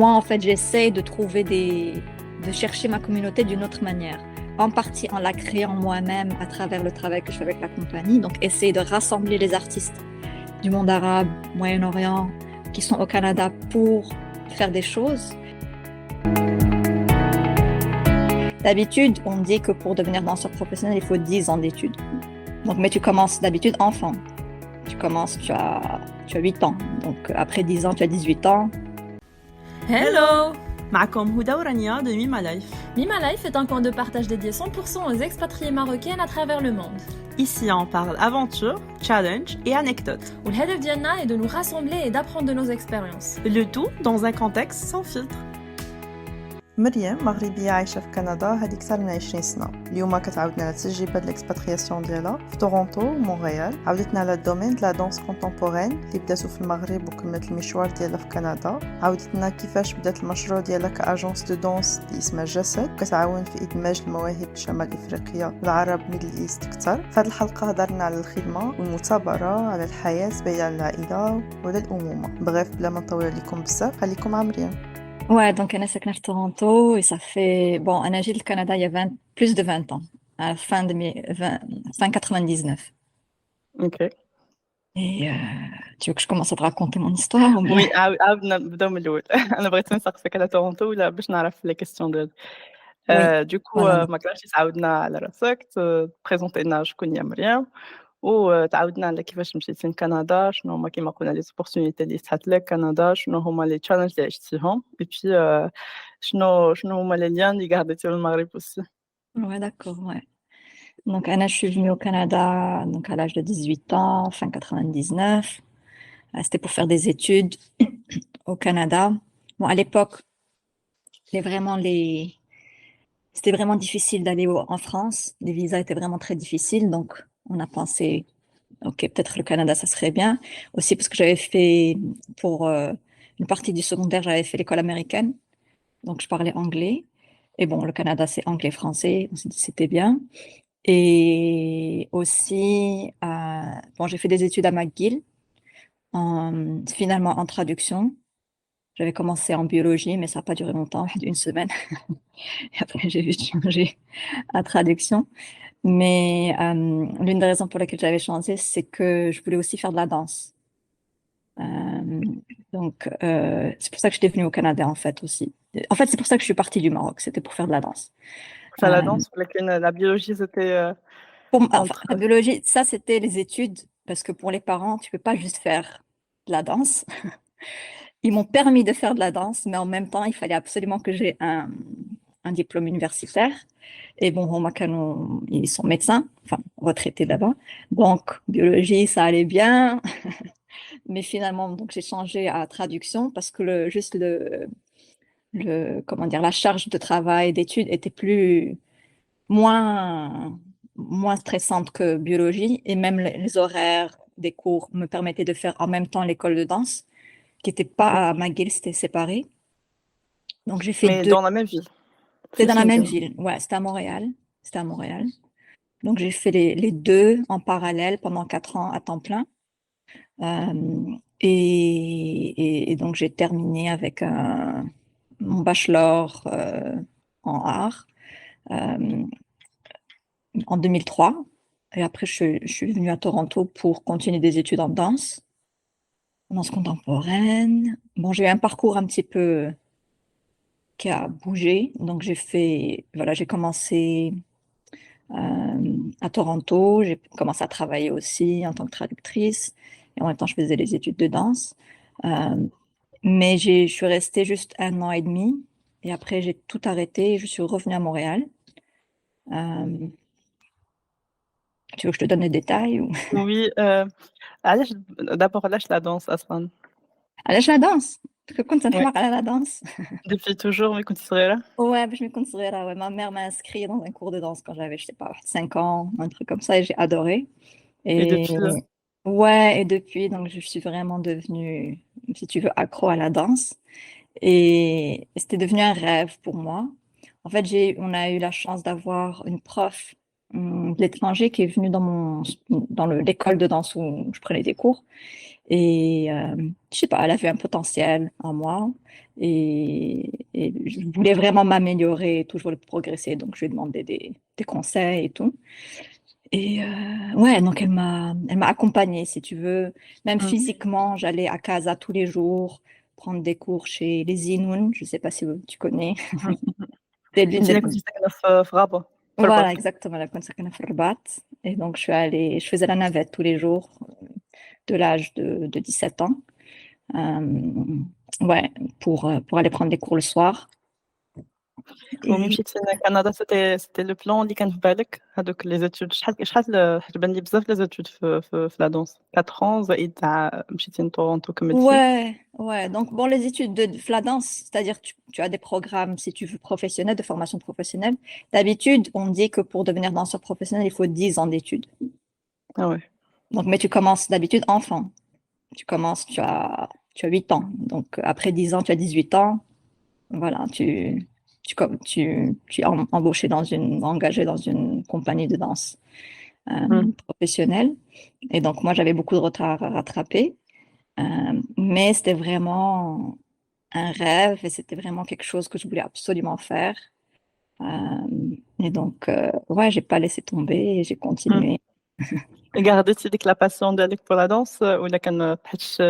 Moi, en fait, j'essaie de de chercher ma communauté d'une autre manière. En partie en la créant moi-même à travers le travail que je fais avec la compagnie. Donc, essayer de rassembler les artistes du monde arabe, Moyen-Orient, qui sont au Canada pour faire des choses. D'habitude, on dit que pour devenir danseur professionnel, il faut 10 ans d'études. Donc, mais tu commences d'habitude enfant. Tu as 8 ans. Donc, après 10 ans, tu as 18 ans. Hello! معكم هدى ورانيا de Mima Life. Mima Life est un coin de partage dédié 100% aux expatriés marocaines à travers le monde. Ici, on parle aventure, challenge et anecdotes. والهدف ديالنا est de nous rassembler et d'apprendre de nos expériences. Le tout dans un contexte sans filtre. مريم مغربية عايشة في كندا هذه أكثر من 20 سنة. اليوم كتعاودنا لتجربة الإكسباترياسيون ديالها في تورونتو ومونريال. عاودتنا على الدومين دو لا دانس كونتمبورين اللي بداتو في المغرب وكملت المشوار ديالها في كندا. عاودتنا كيفاش بدات المشروع ديالها كأجونس دو دانس اللي اسمها جسد وكتعاون في إدماج المواهب شمال إفريقيا والعرب ميدل إيست أكثر. في هذه الحلقة هضرنا على الخدمة والمثابرة، على الحياة بعيد عن العائلة وعلى الأمومة. بغيت بلا ما نطول عليكم بزاف خليكم مع مريم. Ouais, donc Anna est à Toronto et ça fait, bon, Anna j'ai le Canada il y a plus de 20 ans, à la fin 99. Ok. Et tu veux que je commence à te raconter mon histoire ou bien? Oui, عاودنا نبداو من الأول. أنا بغيت نسقسيك على تورونتو ولا باش نعرف لي كيستيون ديالك. Oui, Du coup, voilà. ما كرهتش تعاودنا على راسك، تبريزونتي لنا شكون هي مريم، وتعاودنا على كيفاش مشيتي لكندا، شنو هما كيما قلنا لي زوبورتونيتي اللي فتحت لك كندا، شنو هما لي تشالنج اللي عشتيهم، et puis شنو هما لي liens اللي قعدتيهم المغرب aussi. Ouais, d'accord, ouais. Donc Anna, je suis venue au Canada donc à l'âge de 18 ans, fin 99. C'était pour faire des études au Canada. Bon, à l'époque, c'était vraiment difficile d'aller en France. Les visas étaient vraiment très difficiles, donc on a pensé, ok, peut-être le Canada, ça serait bien. Aussi parce que j'avais fait, pour une partie du secondaire, j'avais fait l'école américaine, donc je parlais anglais. Et bon, le Canada, c'est anglais-français, on s'est dit c'était bien. Et aussi, bon, j'ai fait des études à McGill, finalement en traduction. J'avais commencé en biologie, mais ça n'a pas duré longtemps, une semaine. Et après, j'ai juste changé à traduction. Mais l'une des raisons pour lesquelles j'avais changé, c'est que je voulais aussi faire de la danse. Donc, c'est pour ça que j'étais venue au Canada, en fait, aussi. En fait, c'est pour ça que je suis partie du Maroc. C'était pour faire de la danse. Faire la danse, ولكن la biologie c'était Enfin, entre la biologie, ça, c'était les études, parce que pour les parents, tu peux pas juste faire de la danse. Ils m'ont permis de faire de la danse, mais en même temps, il fallait absolument que j'ai un diplôme universitaire. Et bon, ils sont médecins, enfin, retraités là-bas. Donc, biologie, ça allait bien. Mais finalement, donc, j'ai changé à traduction parce que comment dire, la charge de travail, d'études était moins stressante que biologie. Et même les horaires des cours me permettaient de faire en même temps l'école de danse, qui n'était pas à McGill, c'était séparé. Donc, j'ai fait mais deux. dans la même ville. C'était dans la même Fils ville. Ouais, c'était à Montréal. C'était à Montréal. Donc, j'ai fait les deux en parallèle pendant 4 ans à temps plein. Et donc, j'ai terminé avec mon bachelor en art en 2003. Et après, je suis venue à Toronto pour continuer des études en danse contemporaine. Bon, j'ai eu un parcours un petit peu qui a bougé. Donc, j'ai commencé à Toronto. J'ai commencé à travailler aussi en tant que traductrice. Et en même temps, je faisais les études de danse. Mais je suis restée juste 1 an et demi. Et après, j'ai tout arrêté et je suis revenue à Montréal. Tu veux que je te donne les détails ou... Oui, علاش d'abord علاش la danse أصلًا؟ علاش la danse? كنت Ouais, نحماق على la danse. depuis toujours ملي كنتي صغيرة؟ Ouais, je me considère, ouais. Ma mère m'a inscrit dans un cours de danse quand j'avais, je sais pas, 5 ans, un truc comme ça, et j'ai adoré. Et Et depuis ouais, et depuis, donc je suis vraiment devenue, si tu veux, accro à la danse. Et c'était devenu un rêve pour moi. En fait, on a eu la chance d'avoir une prof de l'étranger qui est venu dans l'école de danse où je prenais des cours. Et je sais pas, elle avait un potentiel en moi et je voulais vraiment m'améliorer, toujours progresser. Donc, je lui ai demandé des conseils et tout. Et ouais, donc elle m'a accompagnée, si tu veux. Même مم. physiquement, j'allais à Casa tous les jours, prendre des cours chez les Inouns. Je sais pas si tu connais. C'est l'une انتي des... كنتي ساكنة في غابة في Voilà, الرباط. exactement, la Consacrée Rabat. Et donc, je faisais la navette tous les jours, de l'âge de 17 ans. Euh, ouais, pour aller prendre des cours le soir. وملي Et مشيتي لكندا سيتي لو بلان اللي كان في بالك هادوك لي زيتود شحال حيت بان لي بزاف لي زيتود في لا دونس 4 ans زائد تاع مشيتي لتورونتو كملتي. ouais, ouais. Donc, bon, les études de la danse, c'est-à-dire tu as des programmes, si tu veux, professionnels, de formation professionnelle. D'habitude, on dit que pour devenir danseur professionnel, il faut 10 ans d'études. Ah ouais. Donc, mais tu commences d'habitude enfant. Tu commences, tu as 8 ans. Donc, après 10 ans, tu as 18 ans. Voilà, tu es embauché engagé dans une compagnie de danse professionnelle. Et donc, moi, j'avais beaucoup de retard à rattraper. Mais c'était vraiment un rêve et c'était vraiment quelque chose que je voulais absolument faire. Et donc, ouais, j'ai pas laissé tomber et j'ai Mm. continué. غرديتي ديك لا باسيون ديالك بور لا دانس ولا كان حيتاش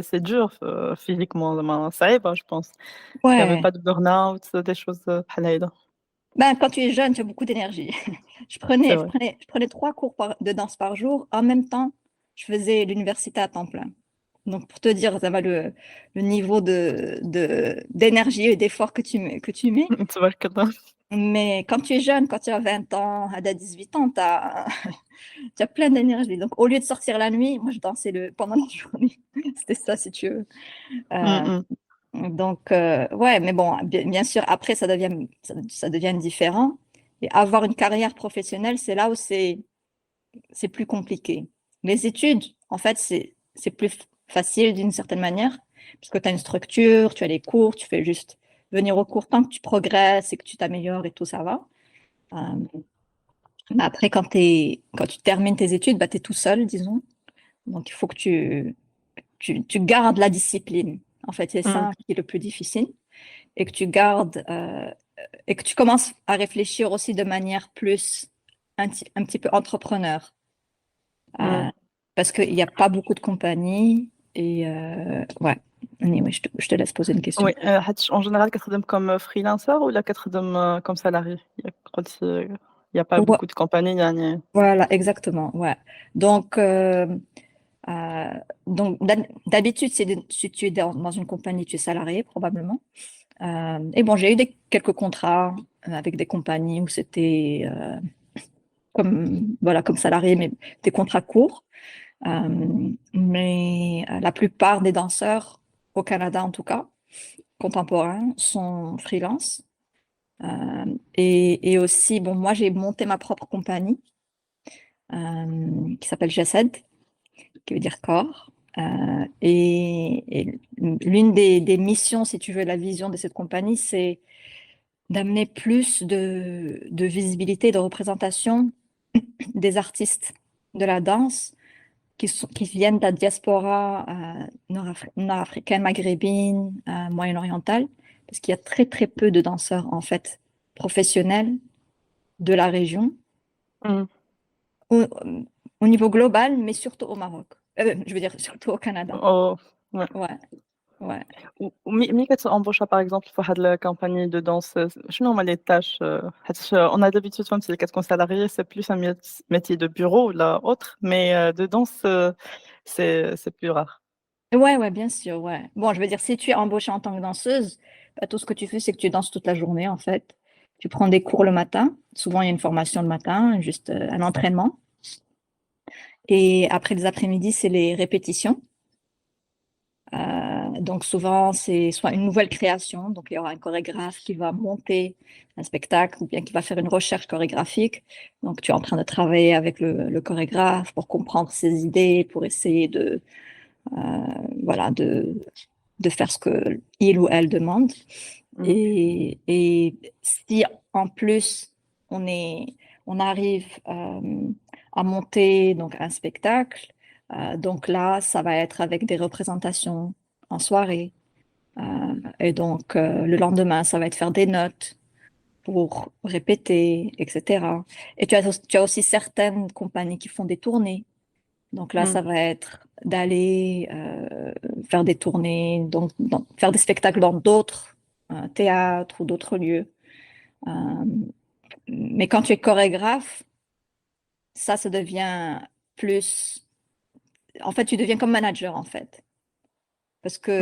سي دور فيزيكمون زعما صعيبة جو بونس. Il y avait Ouais, pas de burn-out, des choses بحال هيدا. ben, quand tu es jeune, tu as beaucoup d'énergie. C'est vrai. Je prenais 3 cours de danse par jour. En même temps, je faisais l'université à temps plein. Donc, pour te dire, ça va le niveau d'énergie et d'effort que tu mets. تبارك الله. Mais quand tu es jeune, quand tu as 20 ans, à 18 ans, tu as plein d'énergie. Donc, au lieu de sortir la nuit, moi, je dansais pendant la journée. C'était ça, si tu veux. إمم، Euh, إمم. donc, ouais, mais bon, bien sûr, après, ça devient différent. Et avoir une carrière professionnelle, c'est là où c'est plus compliqué. Les études, en fait, c'est plus facile d'une certaine manière, parce que tu as une structure, tu as les cours, tu fais juste venir au cours tant que tu progresses et que tu t'améliores et tout, ça va. Euh, mais après, quand tu termines tes études, bah, tu es tout seul, disons. Donc, il faut que tu gardes la discipline. En fait, c'est إمم. ça qui est le plus difficile. Et que tu gardes, et que tu commences à réfléchir aussi de manière plus un petit peu entrepreneur. إمم. Euh, parce qu'il n'y a pas beaucoup de compagnies. Et ouais, anyway, je te laisse poser une question. وي حيتاش en général كتخدم comme freelancer ولا كتخدم comme salarié؟ ياك قلتي il y a pas Ouais, beaucoup de compagnies يعني. voilà, exactement. Ouais. Donc, euh, donc d'habitude, si tu es dans une compagnie, tu es salarié probablement. Et bon, j'ai eu quelques contrats avec des compagnies où c'était voilà, comme salarié, mais des contrats courts. Mais la plupart des danseurs, au Canada en tout cas, contemporains, sont freelance. Et aussi, bon, moi, j'ai monté ma propre compagnie qui s'appelle Jessed, qui veut dire corps. Et l'une des missions, si tu veux, la vision de cette compagnie, c'est d'amener plus de visibilité, de représentation des artistes de la danse qui viennent de la diaspora nord-africaine, maghrébine, moyen-orientale, parce qu'il y a très très peu de danseurs en fait professionnels de la région إمم. au, au niveau global, mais surtout au Maroc. Je veux dire surtout au Canada. أوه! ouais. Ouais, ouais. ملي كتembaucha par exemple في واحد الكومباني دو دانس شنو هما لي تاش حيتاش on a d'habitude فهمتي اللي كتكون salarié c'est plus un métier de bureau ولا autre mais de danse c'est plus rare. Ouais, ouais, bien sûr, ouais. Bon, je veux dire, si tu es embauchée en tant que danseuse, bah, tout ce que tu fais, c'est que tu danses toute la journée, en fait. Tu prends des cours le matin. Souvent, il y a une formation le matin, juste un entraînement. Et après les après-midi, c'est les répétitions. Donc, souvent, c'est soit une nouvelle création. Donc, il y aura un chorégraphe qui va monter un spectacle ou bien qui va faire une recherche chorégraphique. Donc, tu es en train de travailler avec le chorégraphe pour comprendre ses idées, pour essayer voilà, de faire ce que il ou elle demande. Mmh. Et si en plus on on arrive à monter donc un spectacle. Donc là, ça va être avec des représentations en soirée. Et donc, le lendemain, ça va être faire des notes pour répéter, etc. Et tu as aussi certaines compagnies qui font des tournées. Donc là, Mm. ça va être d'aller faire des tournées, donc faire des spectacles dans d'autres théâtres ou d'autres lieux. Euh, mais quand tu es chorégraphe, ça devient plus... En fait, tu deviens comme manager, en fait. Parce Mm. que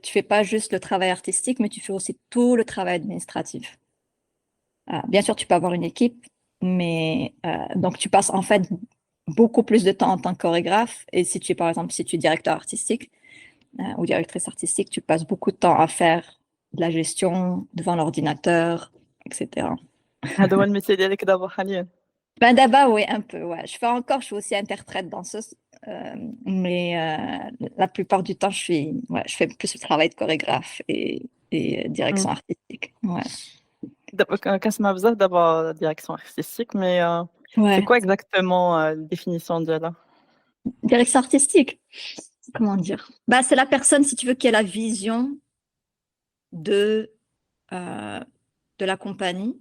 tu fais pas juste le travail artistique, mais tu fais aussi tout le travail administratif. Bien sûr, tu peux avoir une équipe, mais donc tu passes en fait beaucoup plus de temps en tant que chorégraphe. Et si tu es, par exemple, si tu es directeur artistique ou directrice artistique, tu passes beaucoup de temps à faire de la gestion devant l'ordinateur, etc. هذا هو الميتي ديالك دابا حاليا. Ben d'abord, oui, un peu, ouais. Je suis aussi interprète, danseuse, mais la plupart du temps, ouais, je fais plus le travail de chorégraphe et Mm. direction artistique. Ouais. دابا كنسمع بزاف دابا direction artistique mais c'est Ouais. quoi exactement la définition ديالها؟ Direction artistique, comment dire? Bah, c'est la personne, si tu veux, qui a la vision de, euh, de la compagnie,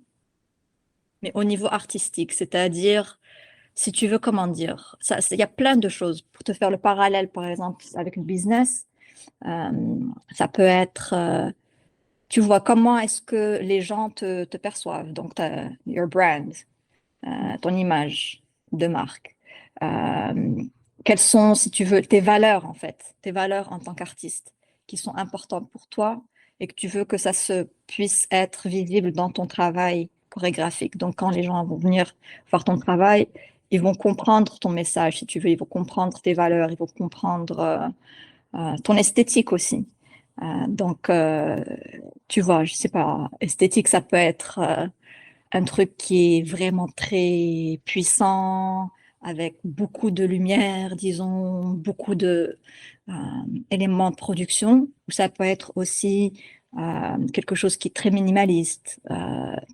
mais au niveau artistique, c'est-à-dire, si tu veux, comment dire, il y a plein de choses. Pour te faire le parallèle, par exemple, avec le business, euh, ça peut être, tu vois, comment est-ce que les gens te perçoivent, donc your brand, ton image de marque. Euh, Quelles sont, si tu veux, tes valeurs, en fait, tes valeurs en tant qu'artiste, qui sont importantes pour toi et que tu veux que ça se puisse être visible dans ton travail chorégraphique. Donc, quand les gens vont venir voir ton travail, ils vont comprendre ton message, si tu veux, ils vont comprendre tes valeurs, ils vont comprendre ton esthétique aussi. Tu vois, je sais pas, esthétique, ça peut être un truc qui est vraiment très puissant, avec beaucoup de lumière, disons, beaucoup de euh, éléments de production, ou ça peut être aussi quelque chose qui est très minimaliste,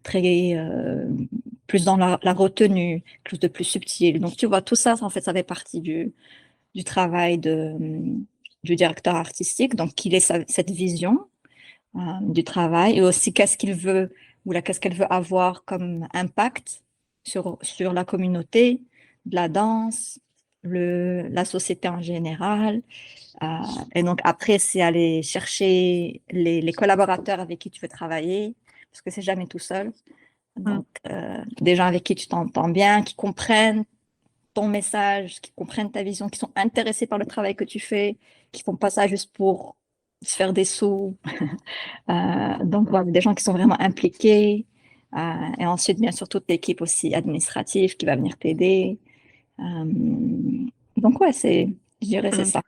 très plus dans la retenue, quelque chose de plus subtil. Donc, tu vois, tout ça, en fait, ça fait partie du travail du directeur artistique. Donc, il ait cette vision du travail et aussi qu'est-ce qu'il veut ou qu'est-ce qu'elle veut avoir comme impact sur la communauté de la danse, la société en général. Euh, et donc après, c'est aller chercher les collaborateurs avec qui tu veux travailler, parce que c'est jamais tout seul. Mm. Donc, des gens avec qui tu t'entends bien, qui comprennent ton message, qui comprennent ta vision, qui sont intéressés par le travail que tu fais, qui font pas ça juste pour se faire des sous. Donc, voilà, des gens qui sont vraiment impliqués. Et ensuite, bien sûr, toute l'équipe aussi administrative qui va venir t'aider. Donc, ouais, je dirais, c'est Mm. ça.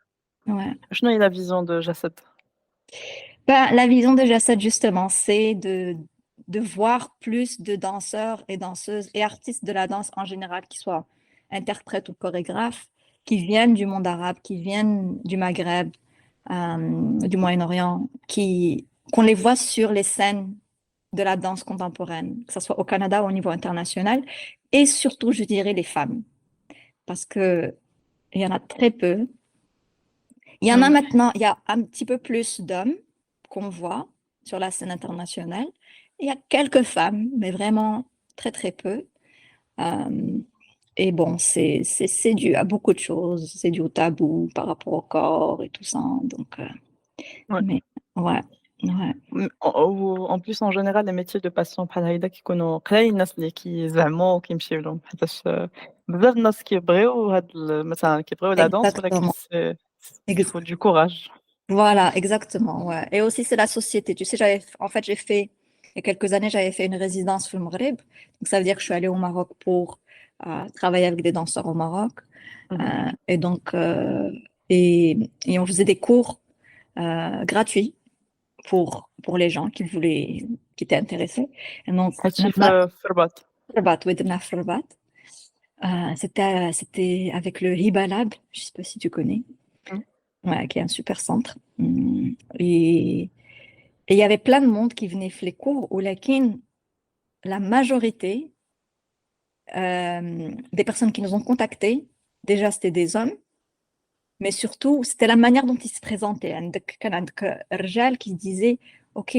Ouais. شنو هي la vision de Jacet؟ Ben, la vision de Jacet, justement, c'est de voir plus de danseurs et danseuses et artistes de la danse en général, qui soient interprètes ou chorégraphes, qui viennent du monde arabe, qui viennent du Maghreb, du Moyen-Orient, qu'on les voit sur les scènes de la danse contemporaine, que ce soit au Canada ou au niveau international, et surtout, je dirais, les femmes, parce que il y en a très peu. Il y en a Mm. maintenant, il y a un petit peu plus d'hommes qu'on voit sur la scène internationale. Il y a quelques femmes, mais vraiment très, très peu. Euh, et bon, c'est dû à beaucoup de choses. C'est dû au tabou par rapport au corps et tout ça. Donc, Ouais. mais ouais, ouais. En plus en général les métiers de passion بحال هيدا كيكونوا قليل الناس اللي كيزعموا وكيمشيو لهم حيتاش بزاف الناس كيبغيو هاد مثلا كيبغيو لا دانس ولكن Exactement. il faut du courage. Voilà, exactement, ouais. Et aussi, c'est la société. Tu sais, en fait, il y a quelques années, j'avais fait une résidence au Maghreb. Donc, ça veut dire que je suis allée au Maroc pour travailler avec des danseurs au Maroc. Mhm. Et donc, et on faisait des cours gratuits pour les gens qui étaient intéressés. Et donc, هادشي في الرباط. Rabat, oui, de Rabat. C'était avec le Hiba Lab, je sais pas si tu connais. Mm. Ouais, qui est un super centre. Et il y avait plein de monde qui venait faire les cours, ou la majorité, des personnes qui nous ont contactés, déjà c'était des hommes, mais surtout c'était la manière dont ils se présentaient. كان عندك رجال qui disaient, OK,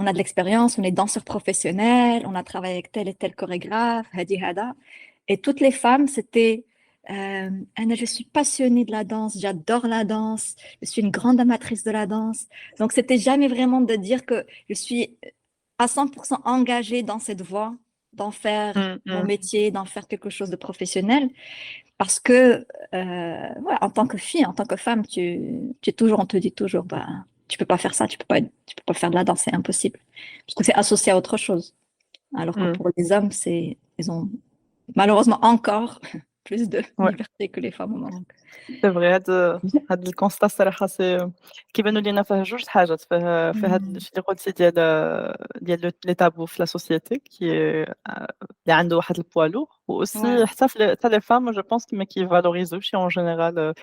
on a de l'expérience, on est danseur professionnel, on a travaillé avec tel et tel chorégraphe, hadi hada. Et toutes les femmes, c'était Anna, je suis passionnée de la danse, j'adore la danse, je suis une grande amatrice de la danse. Donc, c'était jamais vraiment de dire que je suis à 100% engagée dans cette voie, d'en faire mon métier, d'en faire quelque chose de professionnel. Parce que, ouais, en tant que fille, en tant que femme, on te dit toujours, bah, tu peux pas faire ça, tu peux pas faire de la danse, c'est impossible. Parce que c'est associé à autre chose. Alors que pour les hommes, ils ont malheureusement encore plus de Ouais. liberté que les femmes au Maroc. C'est vrai هاد الconstat الصراحة كيبانوا لينا فيه جوج حاجات فيه هاد الشي اللي قلتي ديال لي tabous في la société اللي عنده واحد الpoids lourd وaussi حتى les femmes je pense ما كيفالوريزوش en général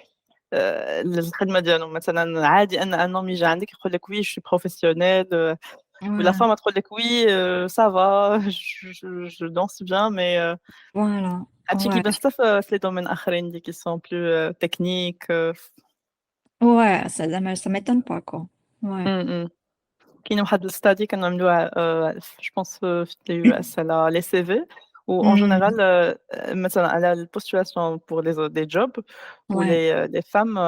الخدمة ديالهم مثلًا عادي أن homme يجي عندك يقول لك oui je suis professionnel ولا femme تقول لك oui ça va je danse bien mais Voilà. هادشي Ouais. كيبان حتى في les domaines آخرين اللي qui sont plus techniques Ouais, ça m'étonne pas, quoi. Ouais. كاين واحد الstudy كانوا عملوها je pense في les US على les CV وen général مثلًا على الpostulation pour des jobs où Ouais, les femmes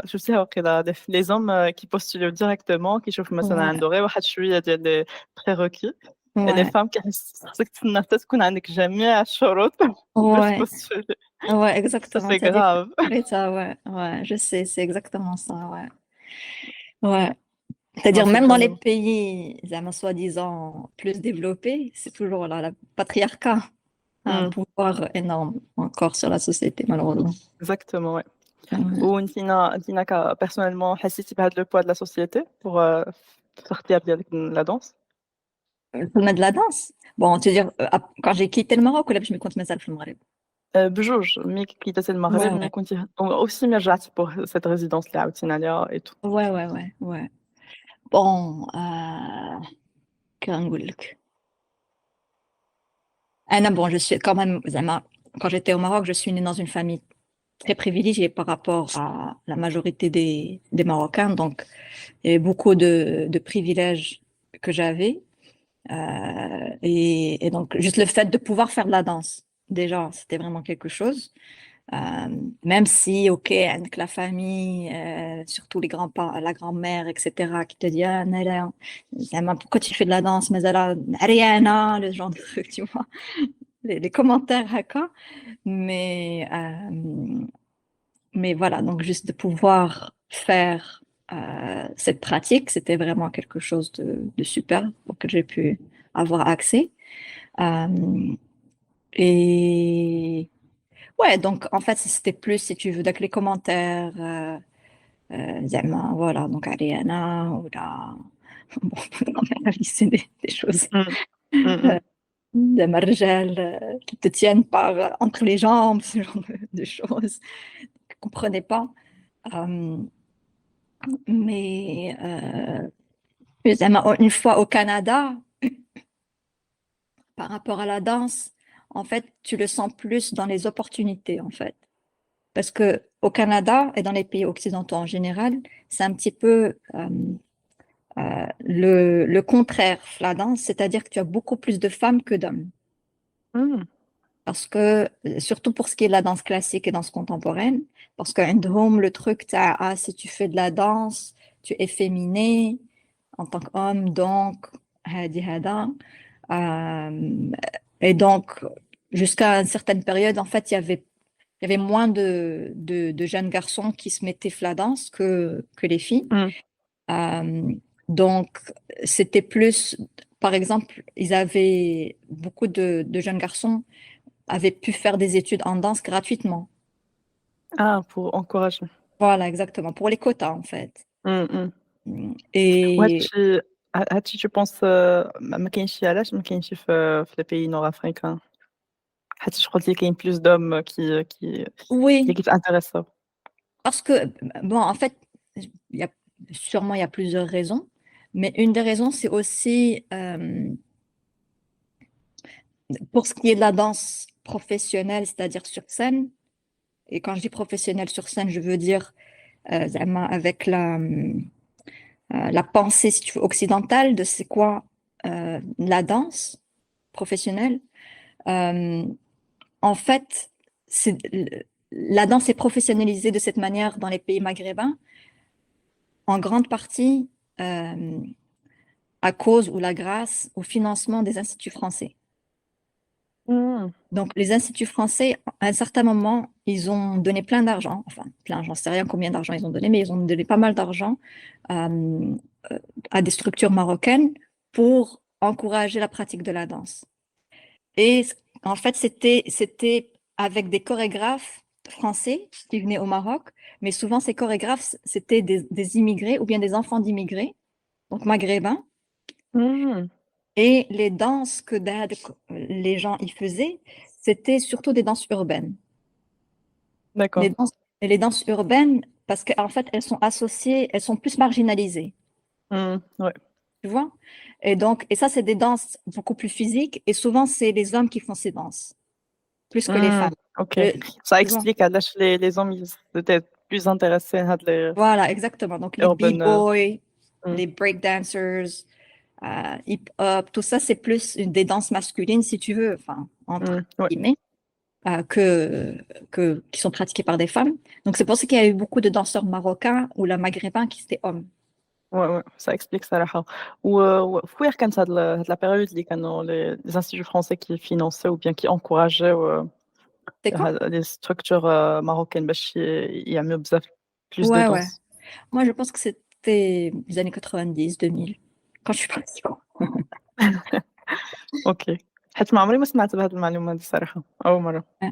شفتيها واقيلا les hommes qui postulent directement كيشوفوا مثلًا ouais, عنده غير واحد شوية ديال les prérequis et les ouais, femmes خصك تسنى حتى تكون عندك جميع الشروط باش ouais, تpostuler ouais, ça exactement. c'est T'as dit grave. ça, ouais, ouais, je sais, c'est exactement ça, ouais. Ouais. C'est-à-dire, Non, c'est même dans les vraiment pays, soi-disant, plus développés, c'est toujours là, le patriarcat a un pouvoir énorme encore sur la société, malheureusement. exactement, ouais. Ouais. وأنتِ personnellement حسيتِ بهذا le poids de la société pour في الاختيار ديالك من la danse؟ قلنا de la danse. Bon, tu veux dire, quand j'ai quitté le Maroc, ولا باش ما كنت مازال في المغرب. بجوج ملي كنتي المغرب Ouais, ملي ouais, كنتِ aussi ملي رجعتِ pour cette résidence اللي عاودتينا عليها et tout. ouais, ouais, ouais, ouais. Bon, كنقول لك. Bon, je suis quand même, quand j'étais au Maroc, je suis née dans une famille très privilégiée par rapport à la majorité des Marocains. Donc, il y avait beaucoup de privilèges que j'avais. Et donc, juste le fait de pouvoir faire de la danse, déjà, c'était vraiment quelque chose. Même si, OK, avec la famille, surtout les grands-parents, la grand-mère, etc., qui te dit, ah, Nala, pourquoi tu fais de la danse? Mais elle a Ariana, le genre de truc, tu vois, les commentaires, haka. Mais, mais voilà, donc juste de pouvoir faire cette pratique, c'était vraiment quelque chose de super auquel j'ai pu avoir accès. Et ouais, donc en fait, c'était plus, si tu veux, avec les commentaires, voilà, donc Ariana, ou là, bon, dans ma vie, c'est des choses, إمم، إمم، euh, إمم. des margelles qui te tiennent par, entre les jambes, ce genre de choses que je ne comprenais pas. Mais une fois au Canada, par rapport à la danse, en fait, tu le sens plus dans les opportunités, en fait. Parce que au Canada et dans les pays occidentaux en général, c'est un petit peu le contraire, la danse, c'est-à-dire que tu as beaucoup plus de femmes que d'hommes. Mmh. Parce que, surtout pour ce qui est de la danse classique et danse contemporaine, parce que home, le truc, si tu fais de la danse, tu es féminé en tant qu'homme, donc, hadi hada. Et donc, jusqu'à une certaine période, en fait, il y avait moins de jeunes garçons qui se mettaient la danse que les filles. Mmh. Donc, c'était plus, par exemple, beaucoup de jeunes garçons avaient pu faire des études en danse gratuitement. Ah, pour encourager. Voilà, exactement, pour les quotas, en fait. إمم. Et وهادشي je pense ما كاينش علاش ما كاينش في les pays nord africains حيتاش قلتِ لي كاين plus d'hommes qui oui, كيتانتيريساو. parce que, bon, en fait, sûrement, il y a plusieurs raisons, mais une des raisons, c'est aussi pour ce qui est de la danse professionnelle, c'est-à-dire sur scène, et quand je dis professionnelle sur scène, je veux dire زعما avec la pensée, si tu veux, occidentale de c'est quoi la danse professionnelle. Euh, En fait, la danse est professionnalisée de cette manière dans les pays maghrébins, en grande partie euh, à cause ou la grâce au financement des instituts français. Hmm, Donc, les instituts français, à un certain moment, ils ont donné plein d'argent, enfin, plein, j'en sais rien combien d'argent ils ont donné, mais ils ont donné pas mal d'argent euh, à des structures marocaines pour encourager la pratique de la danse. Et en fait, c'était avec des chorégraphes français qui venaient au Maroc, mais souvent ces chorégraphes, c'était des immigrés ou bien des enfants d'immigrés, donc maghrébins. hmm, Et les danses que les gens y faisaient, c'était surtout des danses urbaines. Les d'accord. danses, et les danses urbaines, parce qu'en fait, elles sont associées, elles sont plus marginalisées, Ouais. tu vois? Et donc, et ça, c'est des danses beaucoup plus physiques, et souvent, c'est les hommes qui font ces danses, plus que les Hmm, femmes. ok. Le- Ça tu vois? explique علاش les hommes ils étaient plus intéressés à les Voilà, exactement. Donc, les urban. b-boys, Hmm, les breakdancers, hip-hop, tout ça, c'est plus des danses masculines, si tu veux, enfin, entre ouais. guillemets, qui sont pratiquées par des femmes. Donc, c'est pour ça qu'il y a eu beaucoup de danseurs marocains ou la maghrébin qui étaient hommes. Ouais, ça explique صراحة. وفي وين كانت هاد la période اللي كانوا les instituts français qui finançaient ou bien qui encourageaient C'est quand? les structures marocaines باش يعملوا بزاف plus de Ouais, ouais. danse. Moi, je pense que c'était les années 90, 2000, quand je suis partie. أوكي. حيت ما عمري ما سمعت بهاد المعلومة هادي الصراحة، أول مرة. Ouais,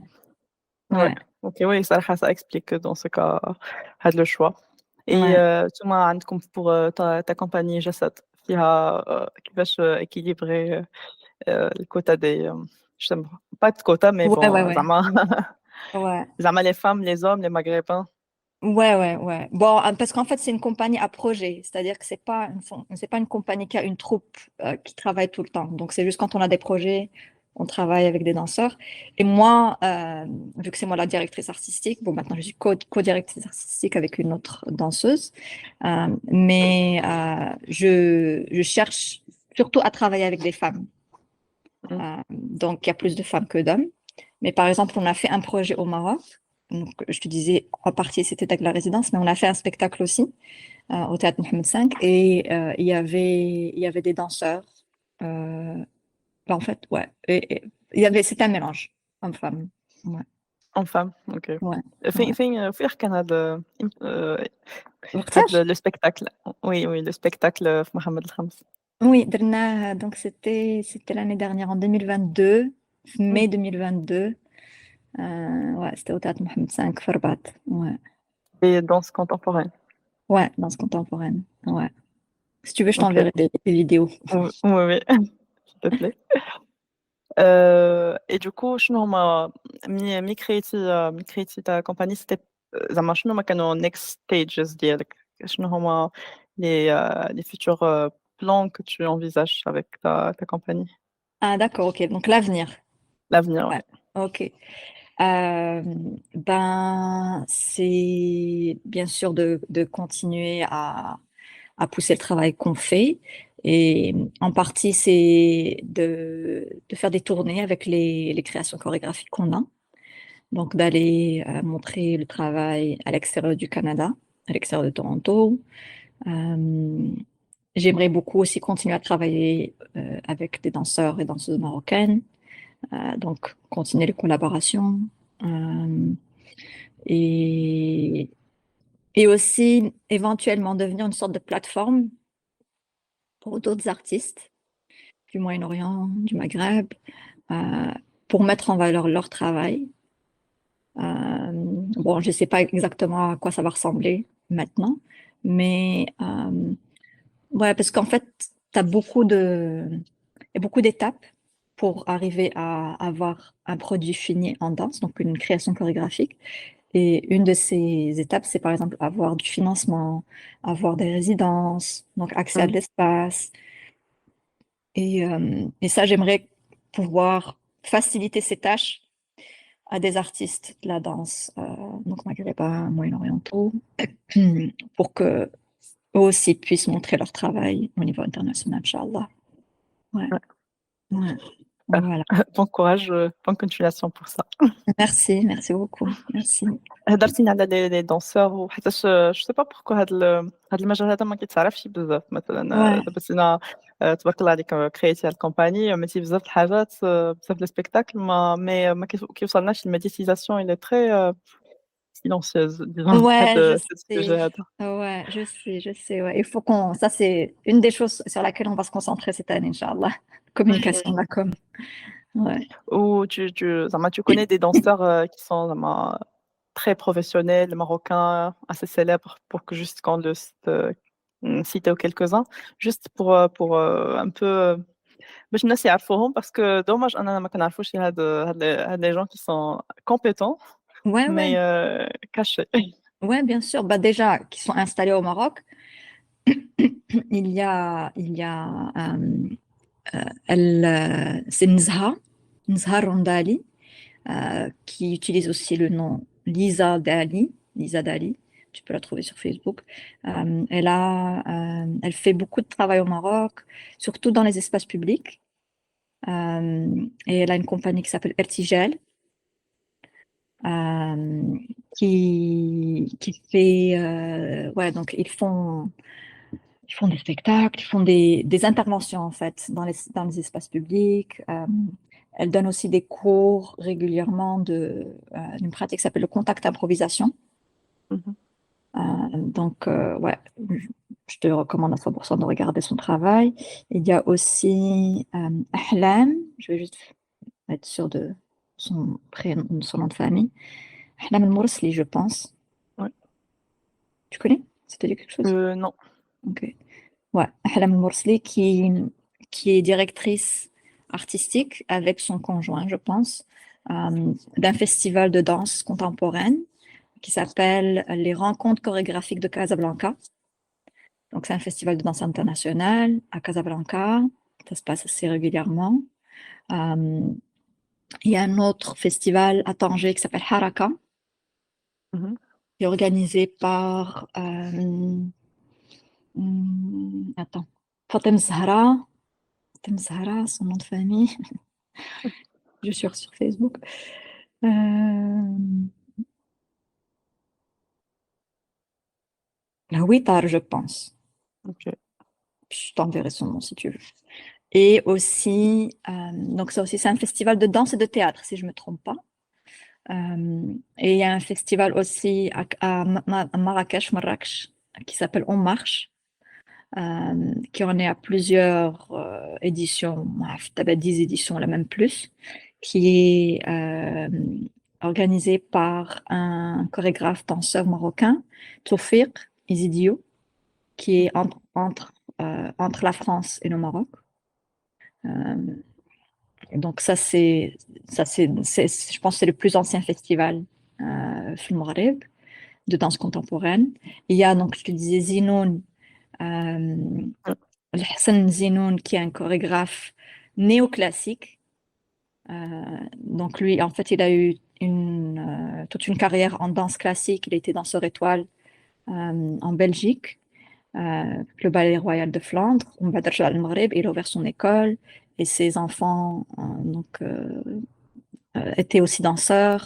Ouais. ouais, OK, oui, صراحة ça explique dans ce cas هاد le choix. Et ouais. نتوما عندكم pour ta compagnie جسد فيها كيفاش équilibrer le quota des justement pas de quota mais Ouais, ouais, bon ouais. زعما Ouais. زعما les femmes, les hommes, les maghrébins. Ouais, ouais, ouais. Bon, parce qu'en fait, c'est une compagnie à projet, c'est-à-dire que c'est pas une compagnie qui a une troupe qui travaille tout le temps. Donc, c'est juste quand on a des projets, on travaille avec des danseurs. Et moi, vu que c'est moi la directrice artistique, bon, maintenant je suis co-directrice artistique avec une autre danseuse, mais je cherche surtout à travailler avec des femmes. Mmh. Donc, il y a plus de femmes que d'hommes. Mais par exemple, on a fait un projet au Maroc. Donc, je te disais, en partie, c'était avec la résidence, mais on a fait un spectacle aussi au théâtre Mohamed V. Et il y avait des danseurs. Euh, en fait, ouais. C'était un mélange, homme-femme. Ouais, En femme, OK. ouais, فين ouais. فين كان هاد وقتاش؟ le spectacle? Oui, oui, le spectacle في محمد الخامس. Oui, donc c'était l'année dernière, en 2022, Mmh. mai 2022. Ouais, c'était au théâtre Mohamed V, Farbat. Ouais. Et danse contemporaine. Ouais, danse contemporaine. Ouais. Si tu veux, je OK. t'enverrai des vidéos. Oui, oui, oui, s'il te plaît. Et du coup شنو هما ملي كريتي ta compagnie c'était زعما شنو هما كانوا next stages ديالك؟ شنو هما les futurs plans que tu envisages avec ta compagnie? Ah, d'accord, ok. Donc l'avenir. L'avenir, Ouais, ouais. ok. Euh, ben, c'est bien sûr de continuer à pousser le travail qu'on fait. Et en partie, c'est de faire des tournées avec les créations chorégraphiques qu'on a. Donc d'aller montrer le travail à l'extérieur du Canada, à l'extérieur de Toronto. Euh, J'aimerais beaucoup aussi continuer à travailler avec des danseurs et danseuses marocaines, donc continuer les collaborations euh, et, et aussi éventuellement devenir une sorte de plateforme pour d'autres artistes du Moyen-Orient, du Maghreb, euh, pour mettre en valeur leur travail. Bon, je ne sais pas exactement à quoi ça va ressembler maintenant, mais ouais, parce qu'en fait, tu as il y a beaucoup d'étapes pour arriver à avoir un produit fini en danse, donc une création chorégraphique. Et une de ces étapes, c'est par exemple avoir du financement, avoir des résidences, donc accès à Mmh. de l'espace. Et ça, j'aimerais pouvoir faciliter ces tâches à des artistes de la danse, donc maghrébins, moyen-orientaux, pour que eux aussi puissent montrer leur travail au niveau international, Inch'Allah. Ouais, Ouais. ouais. Super. Voilà. Bon courage, bonne continuation pour ça. Merci beaucoup. Merci. هدرتيني على لي danseurs وحيتاش je sais pas pourquoi هاد المجال هذا ما كيتعرفش بزاف مثلًا Ouais, دابا سينا تبارك الله عليك كريتي هاد الكومباني عملتي بزاف د الحاجات بزاف لي spectacles ما كيوصلناش الميدياتيزاسيون elle est très silencieuse disons ouais, je هاد السوجي sais. هذا. Ouais, je sais, ouais. Il faut qu'on, ça c'est une des choses sur laquelle on va se concentrer cette année, Inch'Allah. Communication de la com. Ouais. Ou tu connais des danseurs qui sont زعما très professionnels, marocains, assez célèbres pour que juste qu'on le citer quelques-uns, juste un peu باش الناس يعرفوهم parce que dommage أننا ما كنعرفوش هاد les gens qui sont compétents Ouais, mais ouais. cachés. Ouais, bien sûr. Bah, déjà, qui sont installés au Maroc, c'est Nzha Rondali, qui utilise aussi le nom Lisa Dali. Lisa Dali, tu peux la trouver sur Facebook. Elle fait beaucoup de travail au Maroc, surtout dans les espaces publics. Et elle a une compagnie qui s'appelle Ertijel, qui fait, ouais, donc ils font des spectacles, ils font des interventions en fait dans les espaces publics. Elle donne aussi des cours régulièrement d'une pratique qui s'appelle le contact improvisation. Mmh. Donc, ouais, je te recommande à 100% de regarder son travail. Il y a aussi Ahlam, je vais juste être sûre de son prénom, son nom de famille. Ahlam El-Morsli, je pense. Ouais. Tu connais? Ça te dit quelque chose? Non. Ok. Ouais, Ahlam El-Morsli qui est directrice artistique avec son conjoint, je pense, d'un festival de danse contemporaine qui s'appelle les Rencontres chorégraphiques de Casablanca. Donc, c'est un festival de danse international à Casablanca. Ça se passe assez régulièrement. Il y a un autre festival à Tanger qui s'appelle Haraka, Mmh. qui est organisé par attends, Fatem Zahra. Fatem Zahra, son nom de famille. Je suis sur Facebook. La Ouittar, je pense. OK. Je t'enverrai son nom si tu veux. Et aussi, donc ça aussi, c'est un festival de danse et de théâtre, si je ne me trompe pas. Et il y a un festival aussi à Marrakech, qui s'appelle On Marche, qui en est à plusieurs éditions, 10 éditions, là même plus, qui est organisé par un chorégraphe danseur marocain, Tawfiq Izidio, qui est entre la France et le Maroc. Donc je pense que c'est le plus ancien festival في المغرب de danse contemporaine. Il y a donc, je te disais, Zinoun, Hassan Zinoun, qui est un chorégraphe néoclassique. Donc lui, en fait, il a eu toute une carrière en danse classique. Il a été danseur étoile en Belgique, le Ballet Royal de Flandre. Il a ouvert son école et ses enfants étaient aussi danseurs.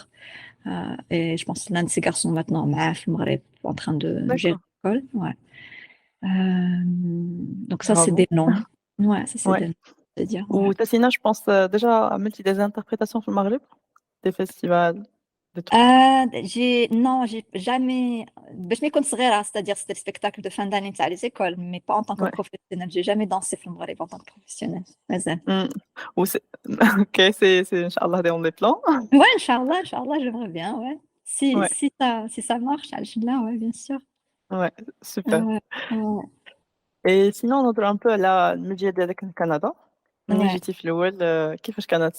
Et je pense que l'un de ces garçons maintenant en train de gérer D'accord. l'école. Ouais. Donc ça, c'est Bravo. des noms. Ouais, ça, c'est Ouais. des noms. C'est-à-dire, ouais. وتسينا je pense déjà عملتي des interprétations في المغرب؟ Des festivals, des trucs? Non, j'ai jamais. باش ما كنت صغيرة, c'est-à-dire c'était le spectacle de fin d'année تاع les écoles, mais pas en tant que Ouais. professionnelle. J'ai jamais dansé في المغرب en tant que professionnelle. مازال. Ou c'est OK, c'est Inch'Allah dans les plans. Ouais, Inch'Allah, j'aimerais bien, ouais. Ouais, Si ça marche, Alhamdoulilah, ouais, bien sûr. ouais, super. Ouais, ouais, Et sinon نهضروا un peu على المجال ديالك في كندا. منين ouais, جيتي في الأول كيف كانت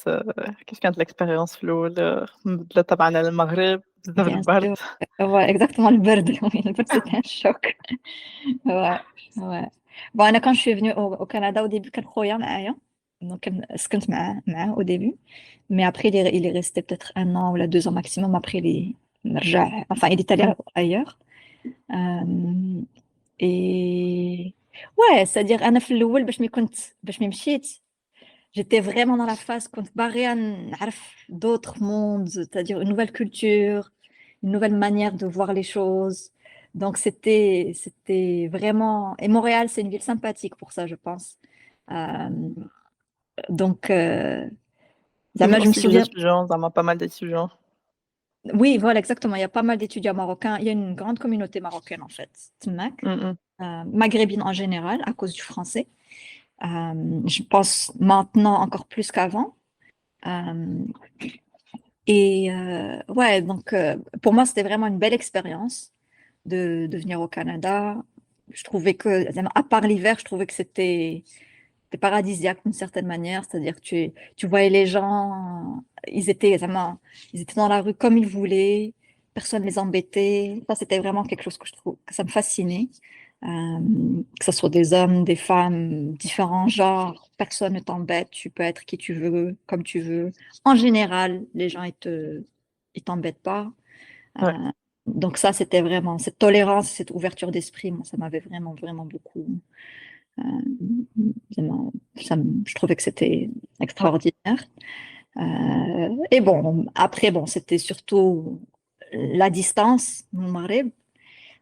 l'expérience في الأول المبدلة طبعًا على المغرب، بزاف bien البرد. sûr. Ouais, exactement, le bird. Oui, le bird, c'était un choc. Ouais, ouais. Bon, quand je suis venue au Canada, au début, كان خويا معايا. Donc, ce que au début. Mais après, il est resté peut-être 1 an ou 2 ans maximum. Après, enfin, il est allé Mm. ailleurs. Euh, et ouais, c'est-à-dire, أنا في الأول باش مي مشيت, j'étais vraiment dans la phase كنت باغية نعرف d'autres mondes, c'est-à-dire une nouvelle culture, une nouvelle manière de voir les choses. Donc, c'était vraiment. Et Montréal, c'est une ville sympathique pour ça, je pense. Euh, donc, Il y Zama, a je me aussi des souviens. étudiants, vraiment pas mal d'étudiants. Oui, voilà, exactement. Il y a pas mal d'étudiants marocains. Il y a une grande communauté marocaine, en fait, Tmac, Mm, maghrébine en général, à cause du français. Je pense maintenant encore plus qu'avant. Euh, ouais, donc pour moi, c'était vraiment une belle expérience de venir au Canada. Je trouvais que, à part l'hiver, je trouvais que c'était paradisiaque d'une certaine manière. C'est-à-dire que tu voyais les gens, ils étaient dans la rue comme ils voulaient, personne ne les embêtait. Ça, c'était vraiment quelque chose que je trouve, que ça me fascinait. Que ce soit des hommes, des femmes, différents genres, personne ne t'embête, tu peux être qui tu veux, comme tu veux. En général, les gens, ils t'embêtent pas. Euh, ouais. donc ça, c'était vraiment, cette tolérance, cette ouverture d'esprit, moi, ça m'avait vraiment, vraiment beaucoup. euh, je trouvais que c'était extraordinaire. Et bon, après, bon, c'était surtout la distance, mon Maghreb,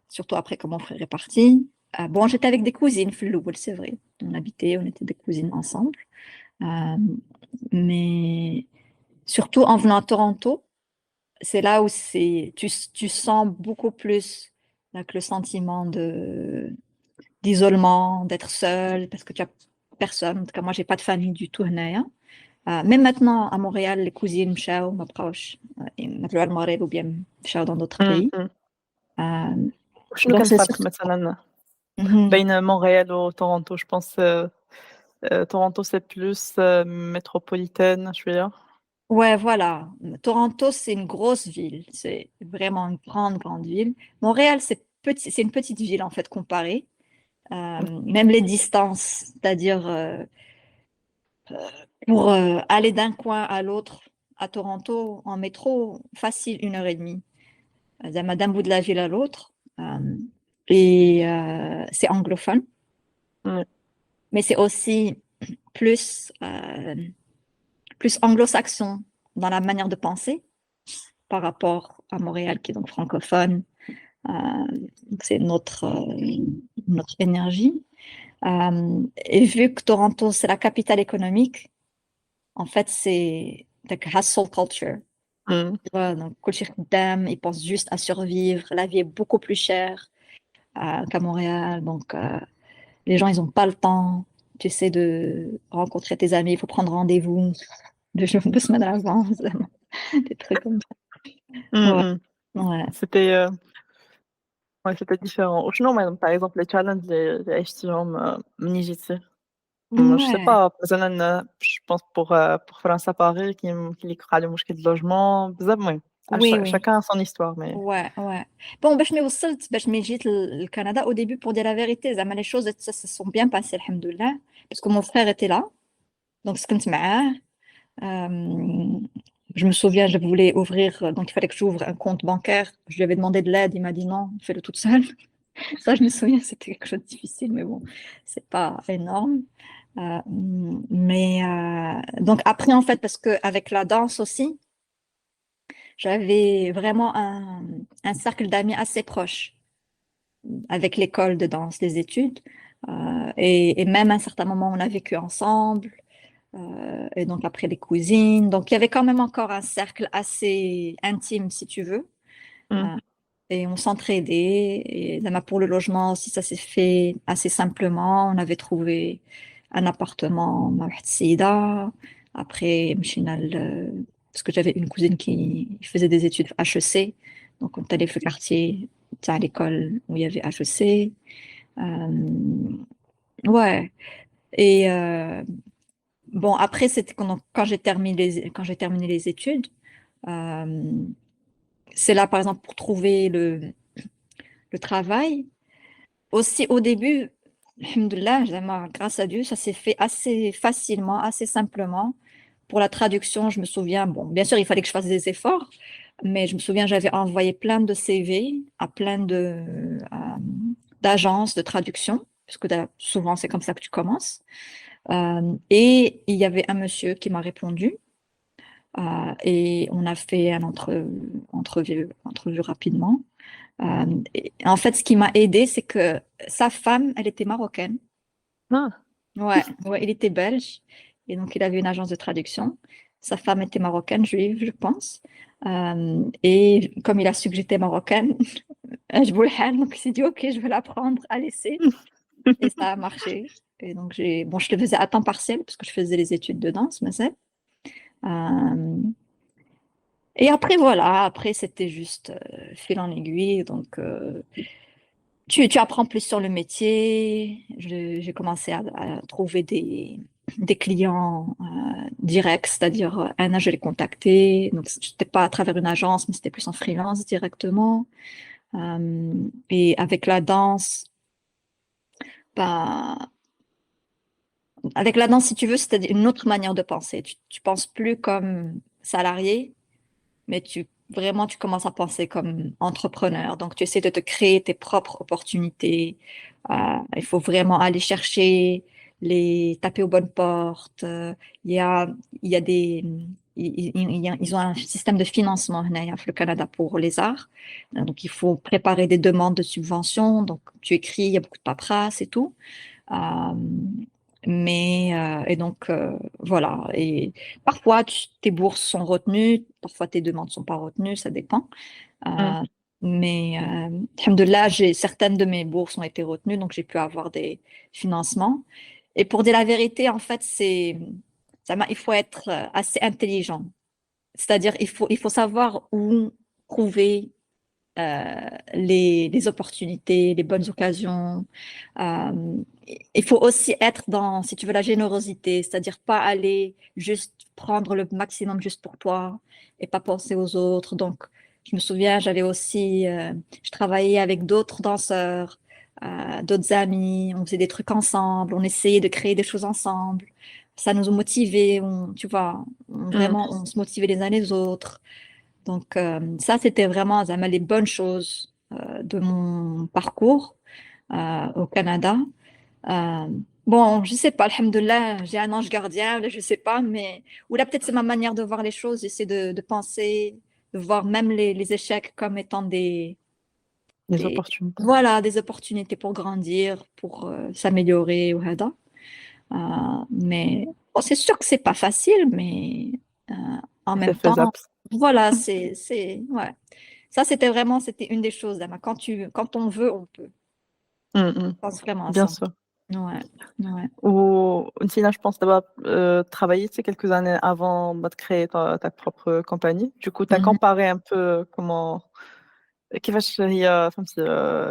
surtout après que mon frère est parti. Bon, j'étais avec des cousines, Flouel, c'est vrai. On était des cousines ensemble. Euh, mais surtout en venant à Toronto, c'est là où tu sens beaucoup plus like, le sentiment d'isolement, d'être seul, parce que tu as personne. En tout cas, moi, j'ai pas de famille du tout. هنايا. Même maintenant, à Montréal, les cousines مشاو ما بقاوش مثلوا على المغرب ou bien مشاو dans d'autres Mm, pays. mm. Euh, شنو donc, كان c'est sûr. الفرق مثلا Mhm. بين مونريال وتورونتو؟ je pense Toronto c'est plus métropolitaine شوية. Ouais, voilà. Toronto, c'est une grosse ville. C'est vraiment une grande, grande ville. Montréal, c'est petit, c'est une petite ville, en fait, comparée. Même les distances, c'est-à-dire pour aller d'un coin à l'autre à Toronto en métro, facile 1 heure et demie. D'un bout de la ville à l'autre. C'est anglophone, Mm, mais c'est aussi plus, plus anglo-saxon dans la manière de penser par rapport à Montréal, qui est donc francophone. Euh, c'est notre énergie. Et vu que Toronto, c'est la capitale économique, en fait, c'est like hustle culture. mm. Tu vois, donc, كل خدام, ils pensent juste à survivre. La vie est beaucoup plus chère qu'à Montréal. Donc, les gens, ils n'ont pas le temps. Tu essaies de rencontrer tes amis, il faut prendre rendez-vous 2 semaines à l'avance. Des trucs comme ça. Mm, Ouais, mm. ouais. C'était ouais, c'était différent. وشنو par exemple les challenges اللي عشتيهم مني جيتي؟ Je sais Ouais, pas مثلًا je pense pour فرنسا Paris كاين اللي يوقع له مشكل de logement بزاف المهم oui, oui. chacun a son histoire mais Ouais, ouais. Bon, باش مي جيت Canada au début, pour dire la vérité, زعما les choses ça, se sont bien passées, alhamdoulilah, parce que mon frère était là, donc كنت معاه. Euh, je me souviens, je voulais ouvrir, donc il fallait que j'ouvre un compte bancaire. Je lui avais demandé de l'aide, il m'a dit non, fais-le toute seule. Ça, je me souviens, c'était quelque chose de difficile, mais bon, c'est pas énorme. Euh, donc après, en fait, parce qu'avec la danse aussi, j'avais vraiment un cercle d'amis assez proche avec l'école de danse, les études. Et même à un certain moment, on a vécu ensemble. Et donc après les cousines. Donc il y avait quand même encore un cercle assez intime, si tu veux. mmh, Euh, et on s'entraidait. Et pour le logement aussi, ça s'est fait assez simplement. On avait trouvé un appartement مع واحد السيدة. Après, مشينا parce que j'avais une cousine qui faisait des études HEC. Donc on est allé au quartier à l'école où il y avait HEC. Ouais. Et bon, après, c'était quand j'ai terminé les études. Euh, c'est là, par exemple, pour trouver le travail. Aussi, au début, alhamdoulilah, grâce à Dieu, ça s'est fait assez facilement, assez simplement. Pour la traduction, je me souviens, bon, bien sûr, il fallait que je fasse des efforts, mais je me souviens, j'avais envoyé plein de CV à plein d'agences de traduction, parce que souvent, c'est comme ça que tu commences. Et il y avait un monsieur qui m'a répondu, et on a fait entrevue rapidement. Et en fait, ce qui m'a aidé, c'est que sa femme, elle était marocaine. Ah, Ouais, ouais, il était belge et donc il avait une agence de traduction. Sa femme était marocaine, juive, je pense. Et comme il a su que j'étais marocaine, je voulais elle, donc il s'est dit, OK, je vais l'apprendre à laisser. Et ça a marché. Et donc, bon, je le faisais à temps partiel parce que je faisais les études de danse, mais c'est. Euh, et après, voilà, après, c'était juste fil en aiguille. Donc, tu apprends plus sur le métier. J'ai commencé à trouver des clients directs, c'est-à-dire un, je les contactais. Donc, c'était pas à travers une agence, mais c'était plus en freelance directement. Et avec la danse, bah, avec la danse, si tu veux, c'est une autre manière de penser. Tu penses plus comme salarié, mais vraiment, tu commences à penser comme entrepreneur. Donc, tu essaies de te créer tes propres opportunités. Il faut vraiment aller chercher, taper aux bonnes portes. Il y a, il y a des, ils ont un système de financement au Canada pour les arts. Donc, il faut préparer des demandes de subventions. Donc, tu écris, il y a beaucoup de paperasse et tout. Euh, et donc, voilà. Et parfois, tes bourses sont retenues, parfois tes demandes ne sont pas retenues, ça dépend. mm. Euh, alhamdoulilah, certaines de mes bourses ont été retenues, donc j'ai pu avoir des financements. Et pour dire la vérité, en fait, il faut être assez intelligent. C'est-à-dire, il faut savoir où trouver les opportunités, les bonnes occasions. Euh, il faut aussi être dans, si tu veux, la générosité, c'est-à-dire pas aller juste prendre le maximum juste pour toi et pas penser aux autres. Donc, je me souviens, je travaillais avec d'autres danseurs, d'autres amis, on faisait des trucs ensemble, on essayait de créer des choses ensemble. Ça nous a motivés, tu vois, Mm. vraiment, on se motivait les uns les autres. Donc, ça, c'était vraiment les bonnes choses de mon parcours au Canada. Euh, bon, je sais pas, alhamdoulilah, j'ai un ange gardien, là, je sais pas, ou là, peut-être c'est ma manière de voir les choses. J'essaie de penser, de voir même les échecs comme étant Les des, opportunités. voilà, des opportunités pour grandir, pour s'améliorer ou hada. Euh, mais bon, c'est sûr que c'est pas facile, mais euh, en C'est même temps, faisable. voilà, ouais. Ça, c'était une des choses, Dama. Quand on veut, on peut. Mm, mm. Je pense vraiment à Bien ça. sûr. Ouais, ouais. Tina, je pense d'abord travaillé quelques années avant de créer ta propre compagnie. Du coup, tu as Mhm. comparé un peu comment كيفاش هي فهمتي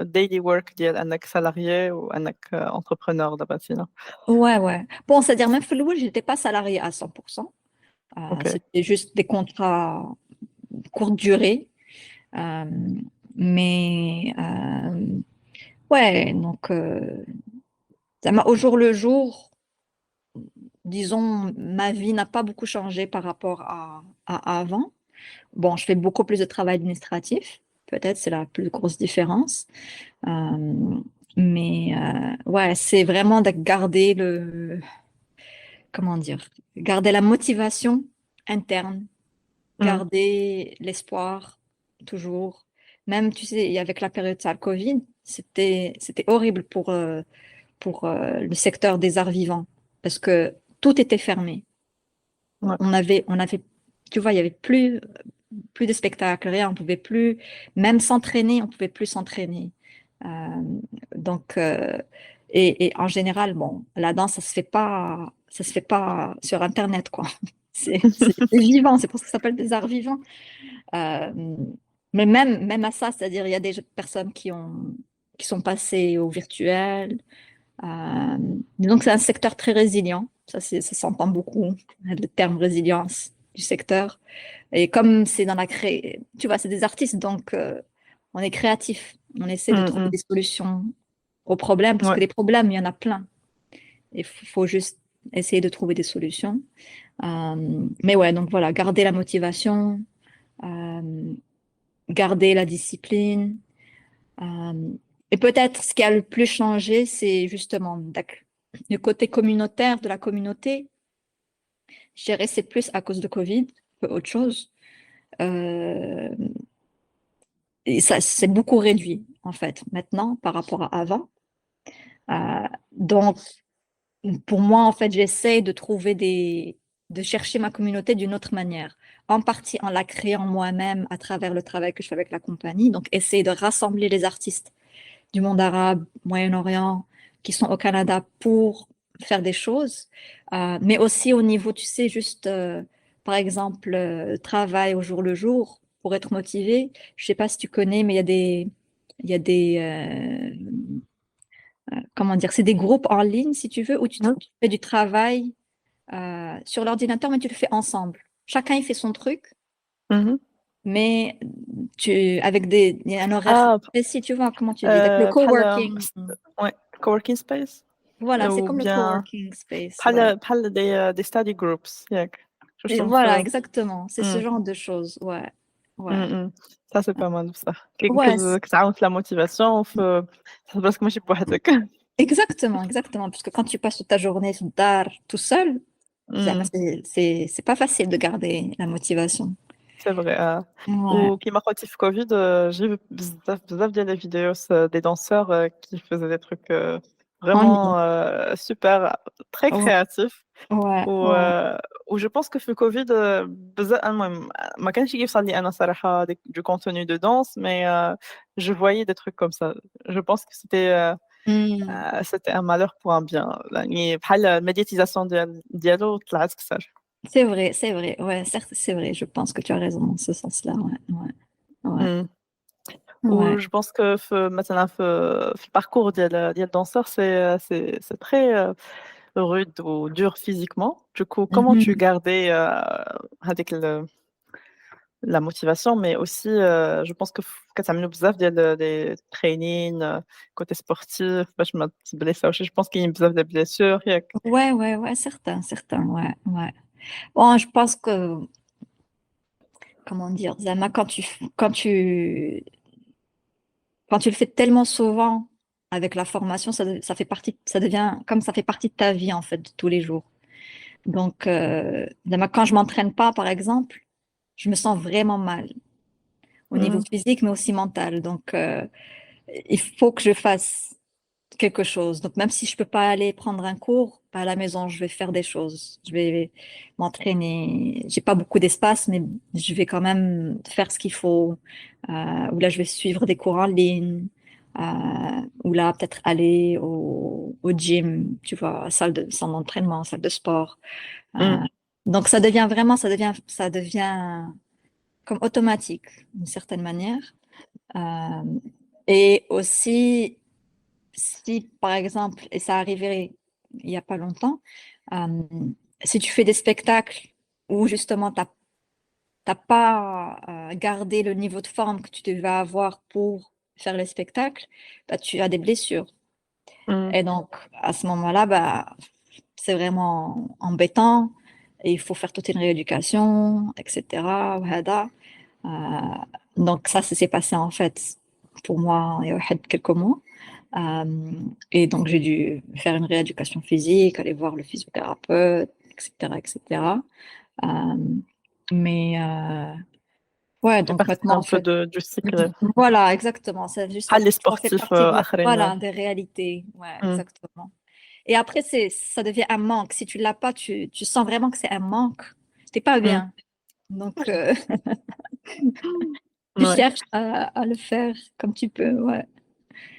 daily work ديال انك salarié وانك entrepreneur دابا Tina. Ouais, ouais. Bon, c'est-à-dire, même Flouel, je n'étais pas salarié à 100%. Ok. C'était juste des contrats courte durée. Euh, ouais, donc, au jour le jour, disons, ma vie n'a pas beaucoup changé par rapport à avant. Bon, je fais beaucoup plus de travail administratif. Peut-être c'est la plus grosse différence. Euh, ouais, c'est vraiment de garder comment dire, garder la motivation interne, Mm. garder l'espoir toujours. Même, tu sais, avec la période de la Covid, c'était horrible pour le secteur des arts vivants parce que tout était fermé. Ouais. On avait, tu vois, il y avait plus de spectacles, rien, on pouvait plus, même s'entraîner, on pouvait plus s'entraîner. Euh, donc, et en général, bon, la danse, ça se fait pas sur Internet, quoi. C'est vivant, c'est pour ça que ça s'appelle des arts vivants. Euh, mais même à ça, c'est-à-dire, il y a des personnes qui sont passées au virtuel. Euh, donc, c'est un secteur très résilient. Ça s'entend beaucoup, le terme résilience du secteur. Et comme c'est tu vois, c'est des artistes, donc on est créatif. On essaie de Mm, trouver mm. des solutions. au problème, parce Ouais. que les problèmes, il y en a plein. Il faut juste essayer de trouver des solutions. Mais ouais, donc voilà, garder la motivation, garder la discipline. Et peut-être ce qui a le plus changé, c'est justement le côté communautaire de la communauté. Je dirais c'est plus à cause de Covid que autre chose. Euh, et ça c'est beaucoup réduit en fait maintenant par rapport à avant. Donc pour moi en fait j'essaie de de chercher ma communauté d'une autre manière. En partie en la créant moi-même à travers le travail que je fais avec la compagnie. Donc essayer de rassembler les artistes du monde arabe, Moyen-Orient, qui sont au Canada pour faire des choses, mais aussi au niveau, tu sais, juste, par exemple, travail au jour le jour pour être motivé. Je sais pas si tu connais, mais il y a des, comment dire, c'est des groupes en ligne, si tu veux, où Mhm. tu fais du travail sur l'ordinateur, mais tu le fais ensemble. Chacun, il fait son truc, Mhm. mais il y a un horaire Ah, précis, tu vois, comment tu dis, like le بحال coworking. ouais, coworking space Voilà, c'est ou comme le bien coworking space, ouais. بحال des study groups ياك شو Et اسمه voilà, في exactement. C'est ce إمم، genre de choses, ouais. Ouais. إمم. Ça c'est pas mal بصح Ouais, كتعاون في la motivation وفي بلاصتك ماشي بوحدك. exactement, exactement. Parce que quand tu passes toute ta journée sur Dar tout seul, إمم. c'est pas facile de garder la motivation. C'est vrai Ouais. وكيما قلتِ في كوفيد j'ai vu بزاف ديال les vidéos des danseurs qui faisaient des trucs En ligne. vraiment super très Ouais, créatifs ouais, و ouais. وجو بونس كو في كوفيد المهم ما كانش يوصل لي أنا صراحة du contenu de danse mais je voyais des trucs comme ça. Je pense que Hmm. c'était un malheur pour un bien يعني بحال الميدياتيزاسيون ديالو طلعت كتر. C'est vrai. Ouais, certes, c'est vrai. Je pense que tu as raison dans ce sens-là. Ouais, ouais, إمم. ouais. وje pense que مثلًا في الparcours ديال danseur c'est très rude ou dur physiquement. Du coup, comment tu Mhm. gardais هذيك la motivation mais aussi je pense كتعملوا بزاف ديال les trainings côté sportif باش ما تبليساوش. Je pense كاينين بزاف ديال blessures ياك؟ Ouais, ouais, ouais, certain, ouais, ouais. Bon, je pense que, comment dire, Zama, quand tu le fais tellement souvent avec la formation, ça fait partie, ça devient comme ça fait partie de ta vie en fait de tous les jours. Donc, quand je m'entraîne pas, par exemple, je me sens vraiment mal au niveau Mmh. physique, mais aussi mental. Donc, il faut que je fasse quelque chose. Donc, même si je peux pas aller prendre un cours, bah, à la maison, je vais faire des choses. Je vais m'entraîner. J'ai pas beaucoup d'espace, mais je vais quand même faire ce qu'il faut. Ou là, je vais suivre des cours en ligne. Ou là, peut-être aller au gym, tu vois, salle d'entraînement, salle de sport. Euh, Mmh. donc, ça devient comme automatique, d'une certaine manière. Euh, et aussi, si par exemple, et ça arriverait il n'y a pas longtemps, euh, si tu fais des spectacles où justement t'as pas gardé le niveau de forme que tu devais avoir pour faire le spectacle, bah, tu as des blessures. Mmh. Et donc, à ce moment-là, bah, c'est vraiment embêtant. Et il faut faire toute une rééducation, etc. وهذا. Euh, donc ça s'est passé en fait pour moi il y a quelques mois. Et donc j'ai dû faire une rééducation physique, aller voir le physiothérapeute, etc., etc. Euh, mais ouais, C'est donc partie maintenant un en peu fait, du cycle. voilà, exactement. Ça, juste, بحال les ça fait sportifs partie آخرين. voilà, des réalités. Ouais, Mmh. exactement. Et après, ça devient un manque. Si tu l'as pas, tu sens vraiment que c'est un manque. T'es pas Mmh. bien. Donc, tu Ouais. cherches à le faire comme tu peux. Ouais.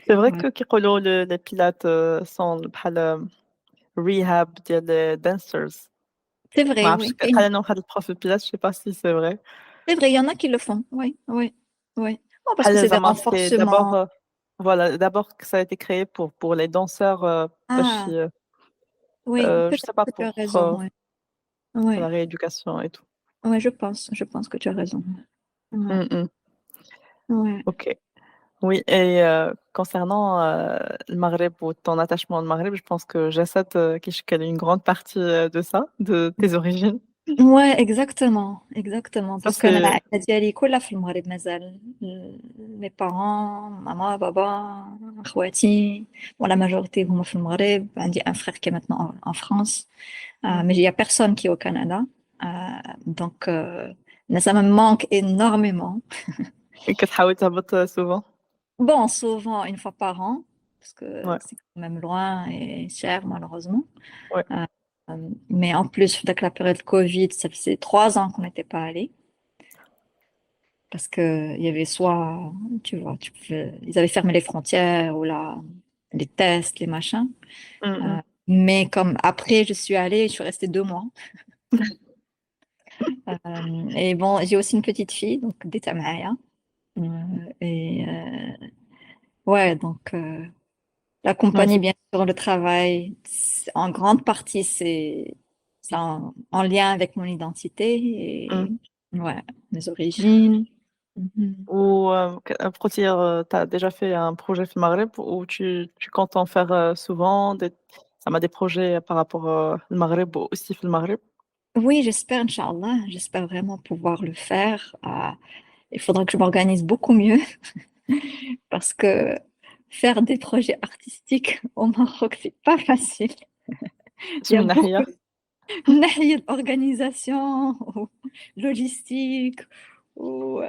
C'est vrai Ouais. que كيقولوا les pilates sont بحال rehab ديال les dancers. C'est ما vrai, عرفتش oui. قال لنا واحد الprof de pilates, je sais pas si c'est vrai. C'est vrai, il y en a qui le font. Oui, oui, oui. Bon, parce que بحال c'est des زعما c'était d'abord renforcements. voilà, d'abord que ça a été créé pour les danseurs باش Ah, oui, je sais peut-être pas que tu as raison. Ouais. pour la Ouais. rééducation et tout. Ouais, je pense que tu as raison. Ouais. Mmh mh. Ouais. OK. Oui, et concernant le Maghreb ou ton attachement au Maghreb, je pense que Jessad, qu'elle est une grande partie de ça, de tes origines. Ouais, exactement. Ça, Parce que أنا c'est... العائلة ديالي كلها في المغرب مازال. Mes parents, maman, papa, خواتي, bon, la majorité هما في المغرب. عندي un frère qui est maintenant en France. Mais il y a personne qui est au Canada. Donc, ça me manque énormément. Et que tu تهبط souvent. Bon, souvent une fois par an, parce que Ouais, c'est quand même loin et cher, malheureusement. ouais. Euh, mais en plus, avec la période Covid, ça faisait 3 ans qu'on n'était pas allé. Parce que il y avait soit, tu vois, ils avaient fermé les frontières ou les tests, les machins. Mm, Mais comme après, je suis allée, je suis restée 2 mois. Et bon, j'ai aussi une petite fille, donc d'État Maya. Et ouais, donc la ouais, compagnie, bien sûr, le travail, en grande partie, c'est en lien avec mon identité et mm. ouais, mes origines. Mhm. Ou pour dire, tu as déjà fait un projet في المغرب ou tu comptes en faire souvent ça m'a des projets par rapport au Maghreb ou aussi في المغرب. Oui, j'espère, Inch'Allah, j'espère vraiment pouvoir le faire. Il faudra que je m'organise beaucoup mieux parce que faire des projets artistiques au Maroc, c'est pas facile. Il y a من beaucoup ناحية من ناحية organisation, ou logistique, ou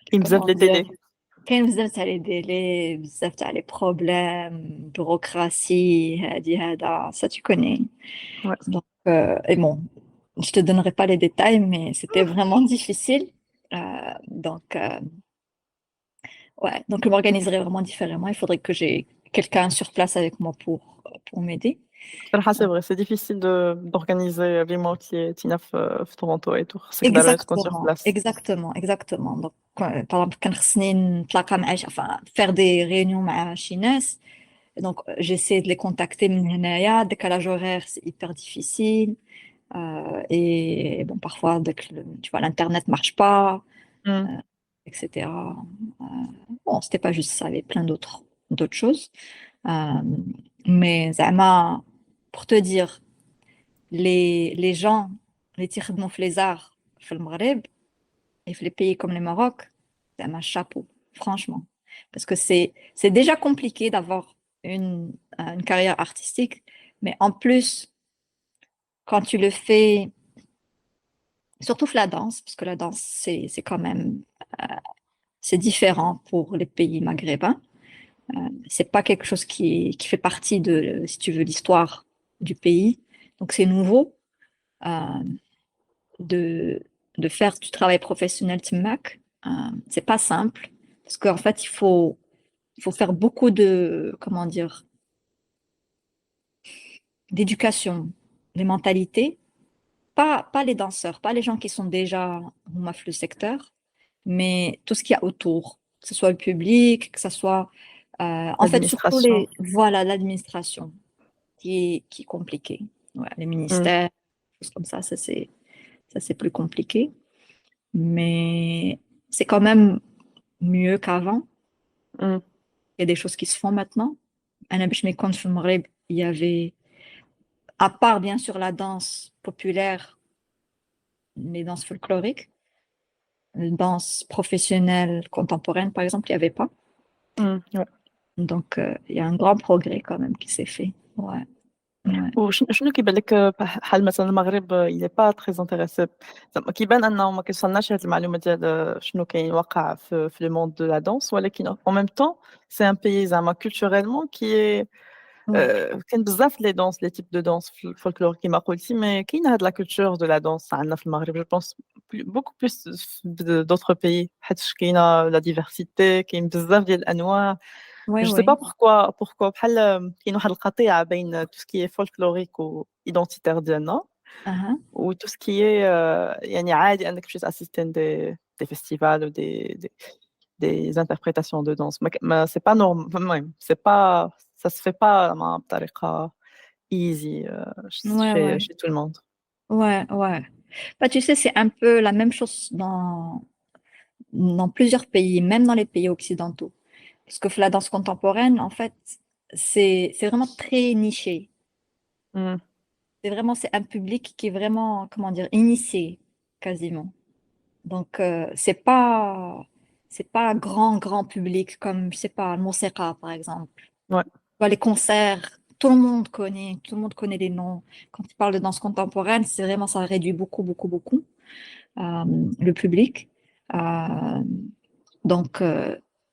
كاين بزاف comment لي dire, délais. كاين بزاف تاع les délais, بزاف تاع les problèmes, bureaucratie, هذا, ça tu connais. Ouais. Donc, et bon, je te donnerai pas les détails, mais c'était vraiment difficile. Donc, ouais, donc je m'organiserai vraiment différemment. Il faudrait que j'ai quelqu'un sur place avec moi pour m'aider. صراحة c'est vrai, c'est difficile d'organiser remotely تينا في Toronto et tout. خاصك دار تكون sur Exactement, place. exactement, exactement. Donc, par exemple, كان خصني نتلاقى مع enfin, faire des réunions مع شي ناس. Donc, j'essaie de les contacter من هنايا. Décalage horaire, c'est hyper difficile. Et bon, parfois, tu vois, l'Internet marche pas, Mm. etc. Euh, bon, c'était pas juste ça, il y avait plein d'autres choses. Euh, mais Zama, pour te dire, les gens, les تيخدموا في les arts في المغرب et في les pays comme le Maroc, Zama, chapeau, franchement. Parce que c'est déjà compliqué d'avoir une carrière artistique, mais en plus, quand tu le fais, surtout la danse, parce que la danse, c'est quand même, c'est différent pour les pays maghrébins. C'est pas quelque chose qui fait partie de, si tu veux, l'histoire du pays. Donc c'est nouveau euh, de, de faire du travail professionnel Timac. C'est pas simple parce qu'en fait il faut faire beaucoup de, comment dire, d'éducation, des mentalités. Pas les danseurs, pas les gens qui sont déjà oumaf le secteur, mais tout ce qu'il y a autour, que ce soit le public, que ce soit en fait surtout L'administration. voilà l'administration qui est compliquée. Ouais, les Mm. ministères, choses comme ça c'est plus compliqué, mais c'est quand même mieux qu'avant. Mm. Il y a des choses qui se font maintenant. أنا باش ما يكونش في المغرب, il y avait, à part bien sûr la danse populaire, les danses folkloriques, les danses professionnelles contemporaines par exemple, il n'y avait pas. Mm. Ouais. Donc il y a un grand progrès quand même qui s'est fait. Ouais, ouais. وشنو كيبان لك بحال مثلا المغرب il est pas très intéressé زعما كيبان انه ما كيوصلناش هاد المعلومه ديال شنو كاين واقع في لو موند دو لا دانس ولكن en même temps c'est un pays زعما culturellement qui est Ouais. كاين بزاف لي دانس لي تيب دو دانس في الفولكلور كيما قلتي مي كاين هاد لا كولتور دو لا دانس عندنا في المغرب جو بونس beaucoup plus d'autres pays حيتاش كاينه لا ديفرسيتي كاين بزاف ديال الانواع. Ouais, Je sais pas ouais. pourquoi بحال كاين واحد القطيعة بين tout ce qui est folklorique و identitaire ديالنا Uh-huh. و tout ce qui est يعني عادي أنك تمشي تassister des festivals ou des interprétations de danse ما c'est pas المهم c'est pas ça se fait pas زعما بطريقة easy Ouais, chez ouais. chez tout le monde. Ouais, ouais. Bah, tu sais, c'est un peu la même chose dans plusieurs pays, même dans les pays occidentaux. Parce que la danse contemporaine, en fait, c'est vraiment très niché. Mm. C'est un public qui est vraiment, comment dire, initié, quasiment. Donc, c'est pas un grand public comme, je sais pas, le Mousseka, par exemple. Ouais, Les concerts, tout le monde connaît les noms. Quand tu parles de danse contemporaine, c'est vraiment, ça réduit beaucoup euh, le public. Euh, donc,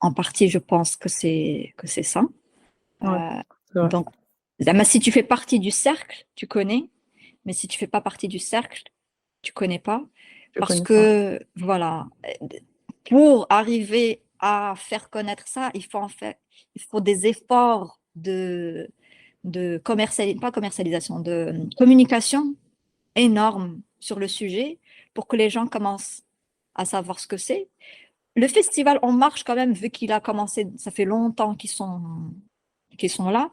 en partie, je pense que c'est ça. ouais, Euh, c'est vrai. donc, si tu fais partie du cercle, tu connais, mais si tu fais pas partie du cercle, tu connais pas. Je Parce connais pas. que, voilà, pour arriver à faire connaître ça, il faut des efforts de pas commercialisation, de communication énormes sur le sujet pour que les gens commencent à savoir ce que c'est. Le festival En Marche, quand même, vu qu'il a commencé, ça fait longtemps qu'ils sont là.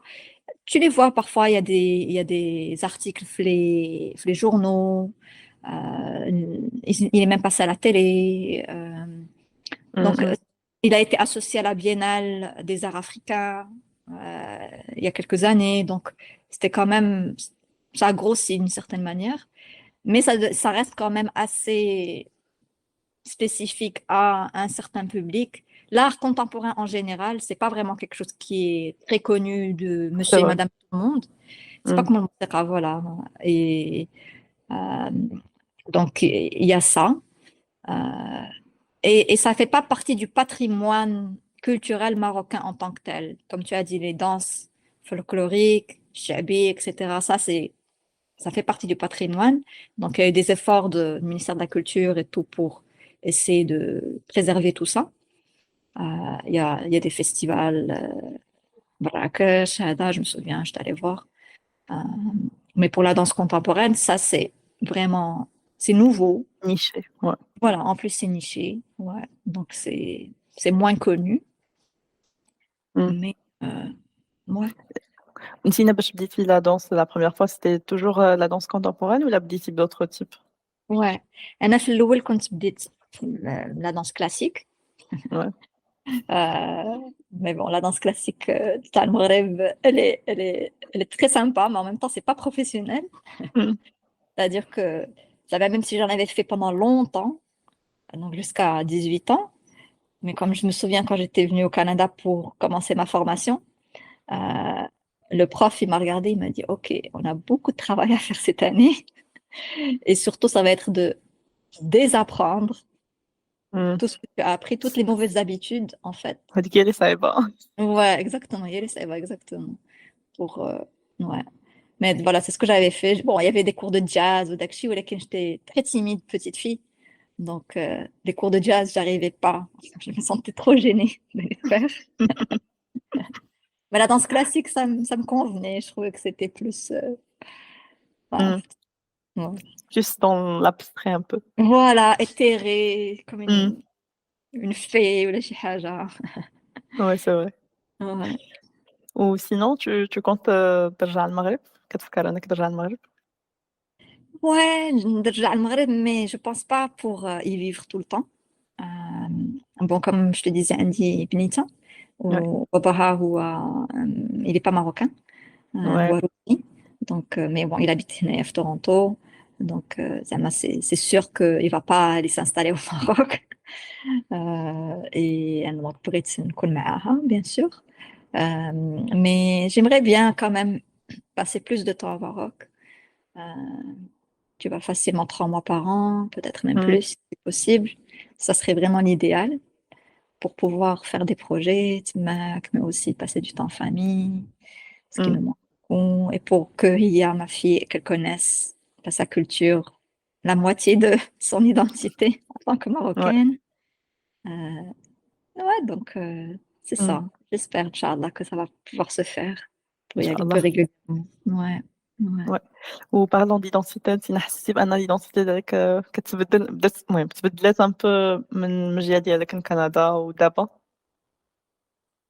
Tu les vois parfois, il y a des articles, les journaux, il est même passé à la télé. Mm, Donc, mm. il a été associé à la Biennale des Arts africains il y a quelques années. Donc, c'était quand même, ça a grossi d'une certaine manière, mais ça reste quand même assez spécifique à un certain public. L'art contemporain en général, c'est pas vraiment quelque chose qui est très connu de C'est monsieur et vrai. madame tout le monde. C'est pas Mm. comme le Mousseqa, voilà. Et euh, donc, il y a ça. Euh, et ça fait pas partie du patrimoine culturel marocain en tant que tel. Comme tu as dit, les danses folkloriques, chabi, etc. Ça fait partie du patrimoine. Donc, il y a eu des efforts du ministère de la Culture et tout pour essayer de préserver tout ça. Il y a des festivals, Marrakech, Hada, je me souviens, j'étais allée voir. Euh, mais pour la danse contemporaine, ça, c'est nouveau. Niché. Ouais. Voilà, en plus, c'est niché. Ouais. Donc, c'est moins connu. Mm. Mais, ouais. Tina, باش بديتي la danse la première fois, c'était toujours la danse contemporaine ou la بديتي d'autres types? Ouais. أنا في الأول كنت بديت في la danse classique. Ouais. Mais bon, la danse classique تاع المغرب, elle est très sympa, mais en même temps, c'est pas professionnel. Mm. C'est-à-dire que même si j'en avais fait pendant longtemps, donc jusqu'à 18 ans, mais comme je me souviens quand j'étais venue au Canada pour commencer ma formation, euh, le prof, il m'a regardé, il m'a dit, OK, on a beaucoup de travail à faire cette année, et surtout, ça va être de désapprendre Mm. tout ce que tu as appris, toutes les mauvaises habitudes, en fait. هذيك هي اللي صعيبة. Ouais, exactement, ça va, exactement. Pour, ouais. Mais voilà, c'est ce que j'avais fait. Bon, il y avait des cours de jazz ou d'acchi, où j'étais très timide, petite fille. Donc, les cours de jazz, j'arrivais pas. Je me sentais trop gênée de les faire. Mais la danse classique, ça me convenait. Je trouvais que c'était plus, voilà, Mm. ouais. Juste dans l'abstrait un peu. Voilà, éthéré, comme Mm. une fée ou la chihaja. Ouais, c'est vrai. Ouais. Ou sinon, tu comptes ترجع المغرب؟ كتفكر انك ترجع المغرب؟ Ouais, نرجع المغرب, mais je pense pas pour y vivre tout le temps. Euh, bon, comme je te disais, Andy Benita, Ouais. وباباها il est pas marocain, Ouais. هو روسي. Donc, mais bon, il habite هنايا في Toronto. Donc, زعما c'est sûr qu'il va pas aller s'installer au Maroc. Et أنا donc بغيت نكون معاها, bien sûr. Mais j'aimerais bien quand même passer plus de temps au Maroc. Euh, Tu vas facilement 3 mois par an, peut-être même Mm. plus, si c'est possible. Ça serait vraiment l'idéal pour pouvoir faire des projets, mais aussi passer du temps en famille, ce qui Mm. me manque beaucoup. Et pour que Ria, ma fille, qu'elle connaisse sa culture, la moitié de son identité en tant que Ouais. Marocaine. Euh, ouais, donc c'est Mm. ça. J'espère, Inch'Allah, que ça va pouvoir se faire pour y aller plus Inch'Allah. régulièrement. Ouais, ouais. Ouais. وبارلون ديدونتيتي انت حسيتي بان ليدونتيتي ديالك كتبدل بدات المهم تبدلات ان بو من المجيه ديالك من كندا ودابا.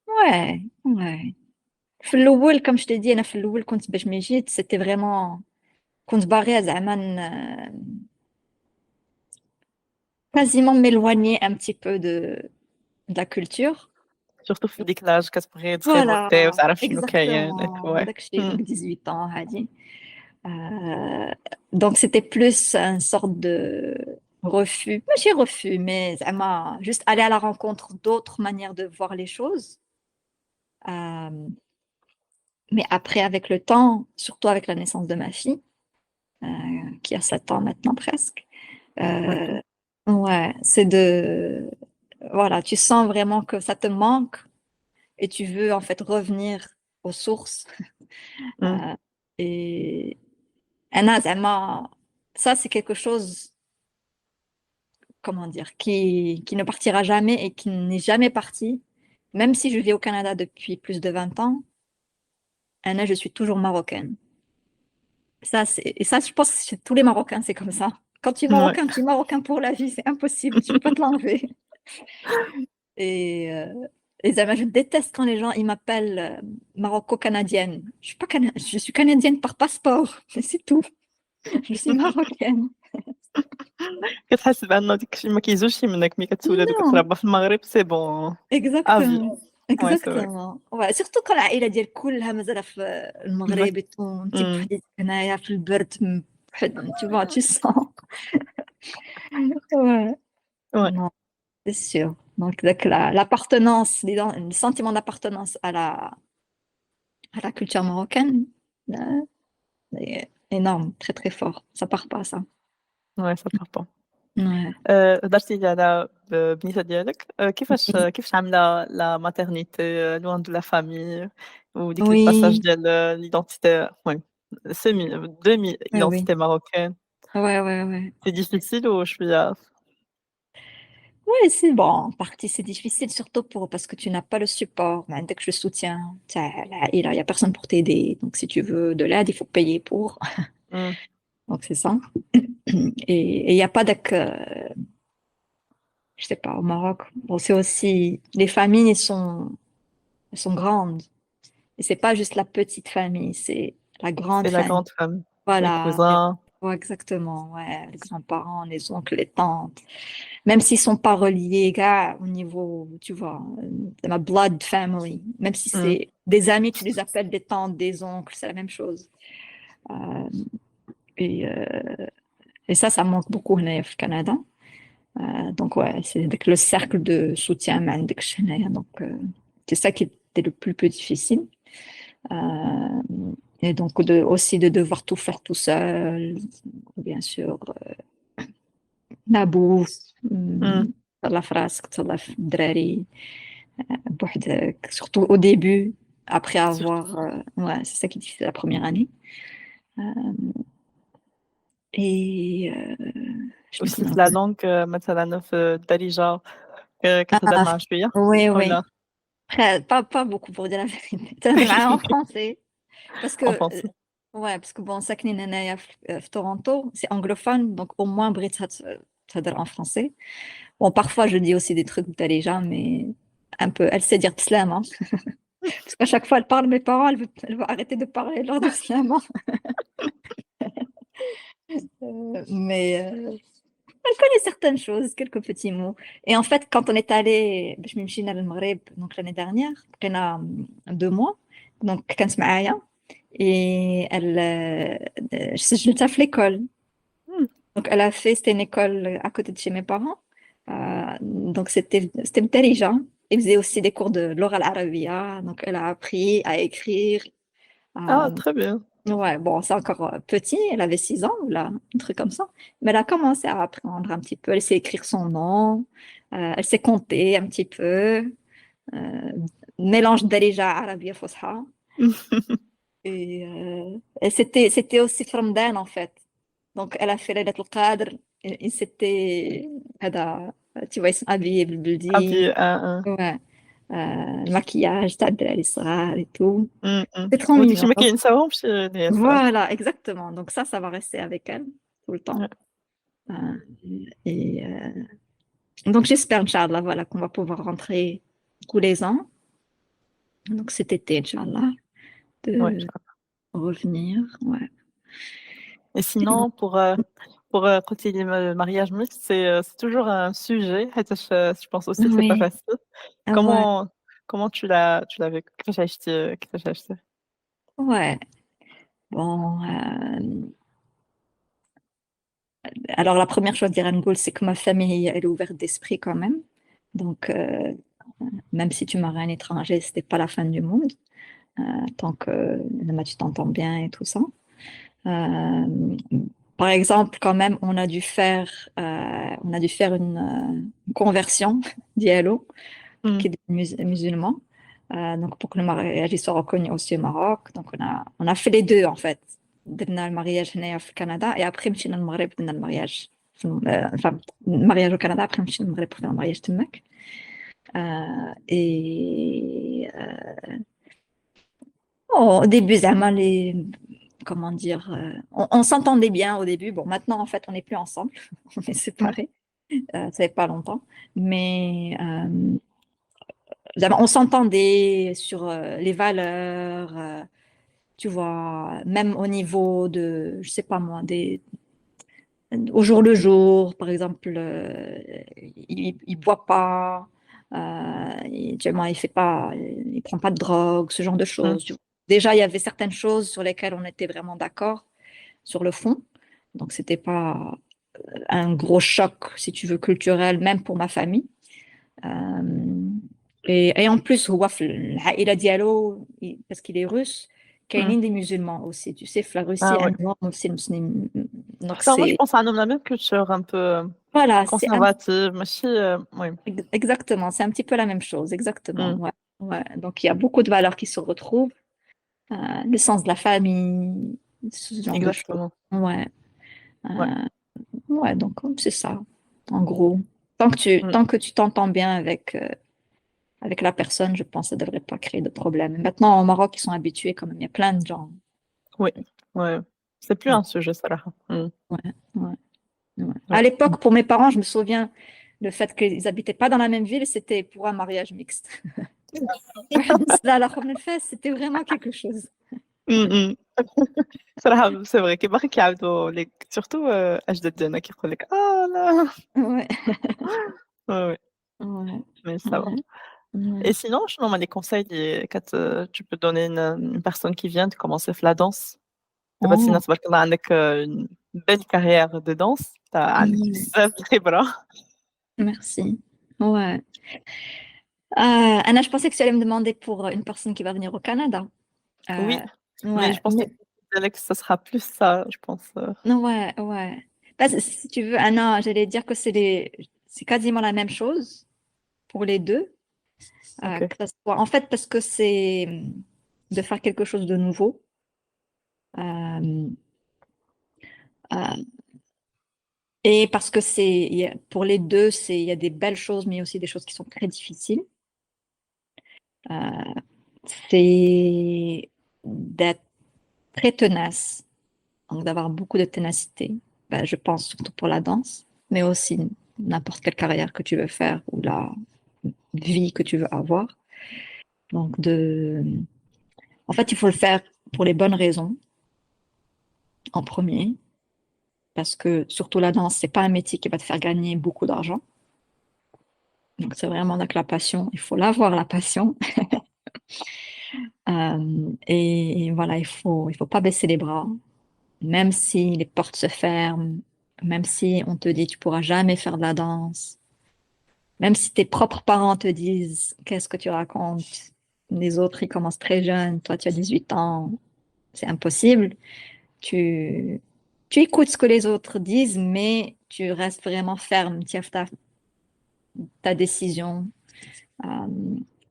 Ouais, ouais. في الأول, comme je t'ai dit, أنا في الأول كنت باش ملي جيت, c'était vraiment كنت باغية زعما quasiment m'éloigner un petit peu de la culture. surtout في ديك l'âge كتبغي Voilà, تغيبوطي وتعرف شنو كاين exactement. ouais. هذاك الشيء donc 18 ans هادي. Donc c'était plus une sorte de refus, pas j'ai refus, mais زعما juste aller à la rencontre d'autres manières de voir les choses. Euh, mais après, avec le temps, surtout avec la naissance de ma fille, qui a 7 ans maintenant presque, OK. ouais, c'est de... Voilà, tu sens vraiment que ça te manque et tu veux en fait revenir aux sources. إمم. Euh, et أنا زعما ça c'est quelque chose, comment dire, qui ne partira jamais et qui n'est jamais parti. Même si je vis au Canada depuis plus de 20 ans, Anna, je suis toujours marocaine. Et ça, je pense que chez tous les Marocains, c'est comme ça. Quand Ouais. tu es marocain pour la vie, c'est impossible, tu peux pas te l'enlever. Et, zama, je déteste quand les gens ils m'appellent maroco-canadienne. Je suis pas je suis canadienne par passeport, mais c'est tout. Je suis marocaine. كتحس بأنه داك الشي ما كيزولش منك ملي كتولد Non, وكتربى في المغرب سي بون à vie. exactement. Ouais, c'est vrai. Exactement. Ouais, surtout quand العائلة ديال كلها مازالة في Exact. المغرب et tout. انت إمم. بوحدك هنايا في البرد tu vois, tu sens. Ouais. Ouais. Non, c'est sûr. Donc, l'appartenance, le sentiment d'appartenance à la culture marocaine, est énorme, très très fort. Ça part pas, ça. Ouais, ça part pas. Ouais. هضرتي لي على البنيتة ديالك، كيفاش عاملة la maternité loin de la famille وديك الباساج Oui, ديال l'identité ouais semi demi oui, oui. identité marocaine، Ouais, ouais, ouais. c'est difficile وشوية؟ Ouais, c'est bon. En partie, c'est difficile, surtout parce que tu n'as pas le support. Mais dès que je soutiens, il y a personne pour t'aider. Donc, si tu veux de l'aide, il faut payer pour. إمم. Donc, c'est ça. Et il n'y a pas je sais pas, au Maroc. Bon, c'est aussi, les familles elles sont grandes. Et c'est pas juste la petite famille, c'est la grande C'est la famille. grande famille, les Voilà. cousins. Ouais, exactement. Ouais, les grands-parents, les oncles, les tantes. Même s'ils sont pas reliés, gars, au niveau, tu vois, de ma blood family. Même si Mmh. c'est des amis, tu les appelles des tantes, des oncles, c'est la même chose. Euh, et, euh, et ça manque beaucoup au Canada. Donc, ouais, c'est avec le cercle de soutien, man, donc, c'est ça qui était le plus difficile. Et donc, aussi de devoir tout faire tout seul, bien sûr, la bouffe, إمم. la frasque, تصلح الدراري بوحدك, surtout au début, après Surtout avoir, ouais, c'est ça qui est difficile la première année. Euh, et je aussi me في la langue مثلًا في الدارجة كتهضر ah, معاها شوية oui, oui. والّا Après, pas beaucoup pour dire la vérité. Ça me en français. Parce en que, français? ouais, parce que bon, ساكنين هنايا في Toronto, c'est anglophone, donc au moins بغيت تهضر en français. Bon, parfois je dis aussi des trucs déjà, mais un peu, elle sait dire بسلامة. Parce qu'à chaque fois elle parle mes parents, elle veut arrêter de parler, elle leur dit بسلامة. Mais elle connaît certaines choses, quelques petits mots. Et en fait, quand on est allé, باش نمشي al Maghreb, donc l'année dernière, on a 2 mois, donc كانت معايا. Et elle, je في l'école. Mmh. Donc, c'était une école à côté de chez mes parents. Donc, c'était intelligent. Elle faisait aussi des cours de l'oral arabia. Donc, elle a appris à écrire. Ah Euh, très bien. ouais, bon, c'est encore petit. Elle avait 6 ans, là, un truc comme ça. Mais elle a commencé à apprendre un petit peu. Elle sait écrire son nom. Elle sait compter un petit peu. Euh, mélange d'Alija arabia fosha. Et c'était aussi في رمضان en fait. Donc elle a fait ليلة القدر et c'était هذا tu vois ils sont habillés بالبلدي. Habillé un. Ouais. Le maquillage تاع الدراري الصغار et tout. إمم، إمم. C'est trop وداك mignon. الشي ما Donc, كينساوهمش الياسر. voilà, exactement. Donc ça va rester avec elle tout le temps. Ouais. Euh, et donc j'espère, Inch'Allah, voilà, qu'on va pouvoir rentrer tous les ans. Donc cet été, Inch'Allah, Ouais. de revenir. Ouais. Et sinon pour قلتِ لي mariage mixte c'est toujours un sujet حيتاش je pense aussi c'est pas Oui. facile. Ouais. Comment comment tu l'as vécu كيفاش عشتيه؟ Ouais. Bon, alors la première chose d'Iran Goul, c'est que ma famille, elle est ouverte d'esprit quand même. Donc, même si tu maries un étranger, c'était pas la fin du monde, tant que tu t'entends bien et tout ça. Euh, Par exemple, quand même, on a dû faire une conversion d'ILO pour إمم. qu'il devienne musulman. Donc, pour que le mariage il soit reconnu aussi au Maroc. Donc, on a fait les deux, en fait. درنا المارياج هنايا في كندا et après مشينا للمغرب درنا المارياج enfin mariage au Canada après مشينا للمغرب pour faire le mariage تماك. Et au début زعما comment dire on s'entendait bien au début. Bon, maintenant en fait on n'est plus ensemble, on est إمم. séparés. Ça fait pas longtemps, mais on s'entendait sur les valeurs, tu vois, même au niveau de, je sais pas moi, au jour le jour, par exemple, il boit pas, il fait pas, il prend pas de drogue, ce genre de إمم. choses. Tu vois. Déjà, il y avait certaines choses sur lesquelles on était vraiment d'accord sur le fond, donc c'était pas un gros choc, si tu veux, culturel, même pour ma famille. Et en plus, هو في العائلة ديالو, parce qu'il est russe, إمم. كاينين des musulmans aussi. Tu sais, la Russie, Ah ouais. عندهم aussi المسلمين. Donc Enfin, moi, je c'est, pense عندهم la même culture un peu voilà, conservative ماشي oui. exactement, c'est un petit peu la même chose, exactement. إمم. Ouais, ouais. Donc il y a beaucoup de valeurs qui se retrouvent, le sens de la famille, ce genre de choses. Exactement. Ouais, Ouais. ouais, donc c'est ça, en gros. Tant que Mmh. tu t'entends bien avec la personne, je pense que ça ne devrait pas créer de problème. Maintenant, au Maroc, ils sont habitués quand même. Il y a plein de gens. Oui. Ouais. C'est plus Ouais, un sujet صراحة. إمم. ouais, ouais, ouais. Ouais. À l'époque, pour mes parents, je me souviens, le fait qu'ils n'habitaient pas dans la même ville, c'était pour un mariage mixte. Là, la première fois, c'était vraiment quelque chose. إمم. إمم. صراحة c'est vrai كي باقي كيعاودوا ليك surtout أجداد ديالنا كيقول لك لا. Ouais, Ouais, ouais, ouais, mais ça va. ouais, ouais. Et sinon, شنو هما les conseils tu peux donner une personne qui vient de commencer في la danse؟ دابا أنتِ Oh, تبارك الله عندك une belle carrière de danse، عندك ouais, بزاف د الخبرة. merci. Ouais. Anna, je pensais que tu allais me demander pour une personne qui va venir au Canada. Oui, mais Ouais, je pensais que ça sera plus ça, je pense. ouais, ouais. Si tu veux, Anna, j'allais dire que c'est quasiment la même chose pour les deux. OK. En fait, parce que c'est de faire quelque chose de nouveau. Euh, euh, et parce que pour les deux, il y a des belles choses, mais aussi des choses qui sont très difficiles. Euh, c'est d'être très tenace, donc d'avoir beaucoup de ténacité. Ben, je pense surtout pour la danse, mais aussi n'importe quelle carrière que tu veux faire ou la vie que tu veux avoir. Donc en fait, il faut le faire pour les bonnes raisons en premier, parce que surtout la danse, c'est pas un métier qui va te faire gagner beaucoup d'argent. Donc c'est vraiment avec la passion. Il faut l'avoir la passion. Et voilà, il faut pas baisser les bras, même si les portes se ferment, même si on te dit tu pourras jamais faire de la danse, même si tes propres parents te disent qu'est-ce que tu racontes, les autres ils commencent très jeunes, toi tu as 18 ans, c'est impossible. Tu, tu écoutes ce que les autres disent, mais tu restes vraiment ferme, tu as ta décision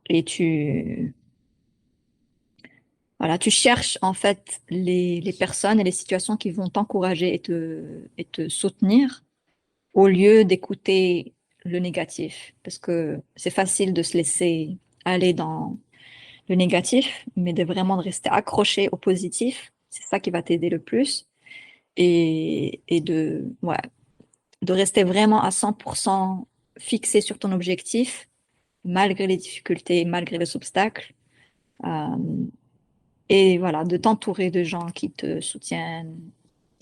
et voilà, tu cherches en fait les personnes et les situations qui vont t'encourager et te soutenir au lieu d'écouter le négatif. Parce que c'est facile de se laisser aller dans le négatif, mais de vraiment de rester accroché au positif, c'est ça qui va t'aider le plus. Et ouais, de rester vraiment à 100% fixé sur ton objectif, malgré les difficultés, malgré les obstacles. Euh, et voilà, de t'entourer de gens qui te soutiennent,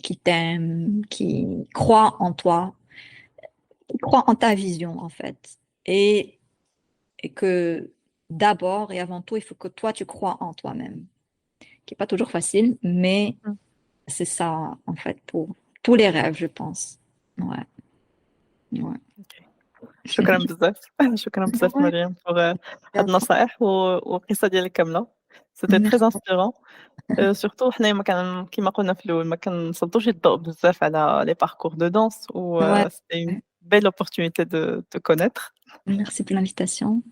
qui t'aiment, qui croient en toi, qui croient en ta vision, en fait. Et que d'abord et avant tout, il faut que toi, tu crois en toi-même. Qui n'est pas toujours facile, mais Mm. c'est ça, en fait, pour tous les rêves, je pense. Ouais. Ouais. شكرا بزاف شكرا بزاف Ouais. مريم pour هاد النصائح والقصة ديالك كاملة. C'était très Merci. inspirant. Surtout حنايا كيما قلنا في الأول ما كنسلطوش الضوء بزاف على les parcours de danse و Ouais. c'était une belle opportunité de te connaître. Merci pour l'invitation.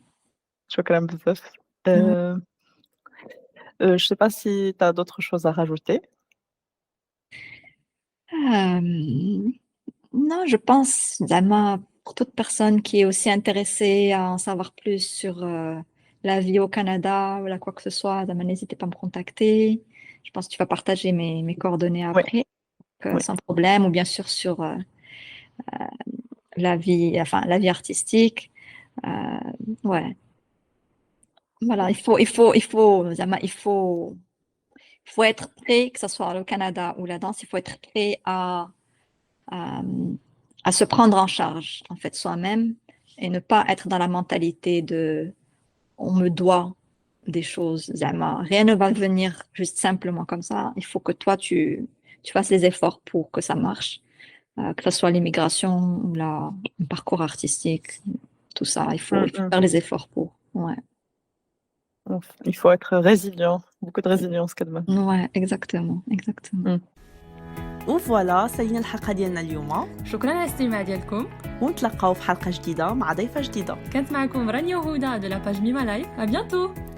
شكرا بزاف. Ouais. Je sais pas si tu as d'autres choses à rajouter? Non, je pense, Zama, pour toute personne qui est aussi intéressée à en savoir plus sur la vie au Canada ou là, quoi que ce soit, Zama, n'hésitez pas à me contacter. Je pense que tu vas partager mes coordonnées Oui, après, oui. sans problème, ou bien sûr sur la vie artistique. Ouais. Voilà, Zama, il faut être prêt, que ce soit le Canada ou la danse, il faut être prêt à, à se prendre en charge, en fait, soi-même et ne pas être dans la mentalité de on me doit des choses. Zama. Rien ne va venir juste simplement comme ça. Il faut que toi, tu fasses les efforts pour que ça marche, que ce soit l'immigration ou le parcours artistique, tout ça. Il faut Mmh. faire les efforts pour. Ouais, Il faut être résilient, beaucoup de résilience كدما. ouais, exactement, exactement. وفوالا سالينا الحلقة ديالنا اليوم، شكرا على الاستماع ديالكم، ونتلقاو في حلقة جديدة مع ضيفة جديدة. كانت معكم رانيا وهدى de la page Mima Life. À bientôt.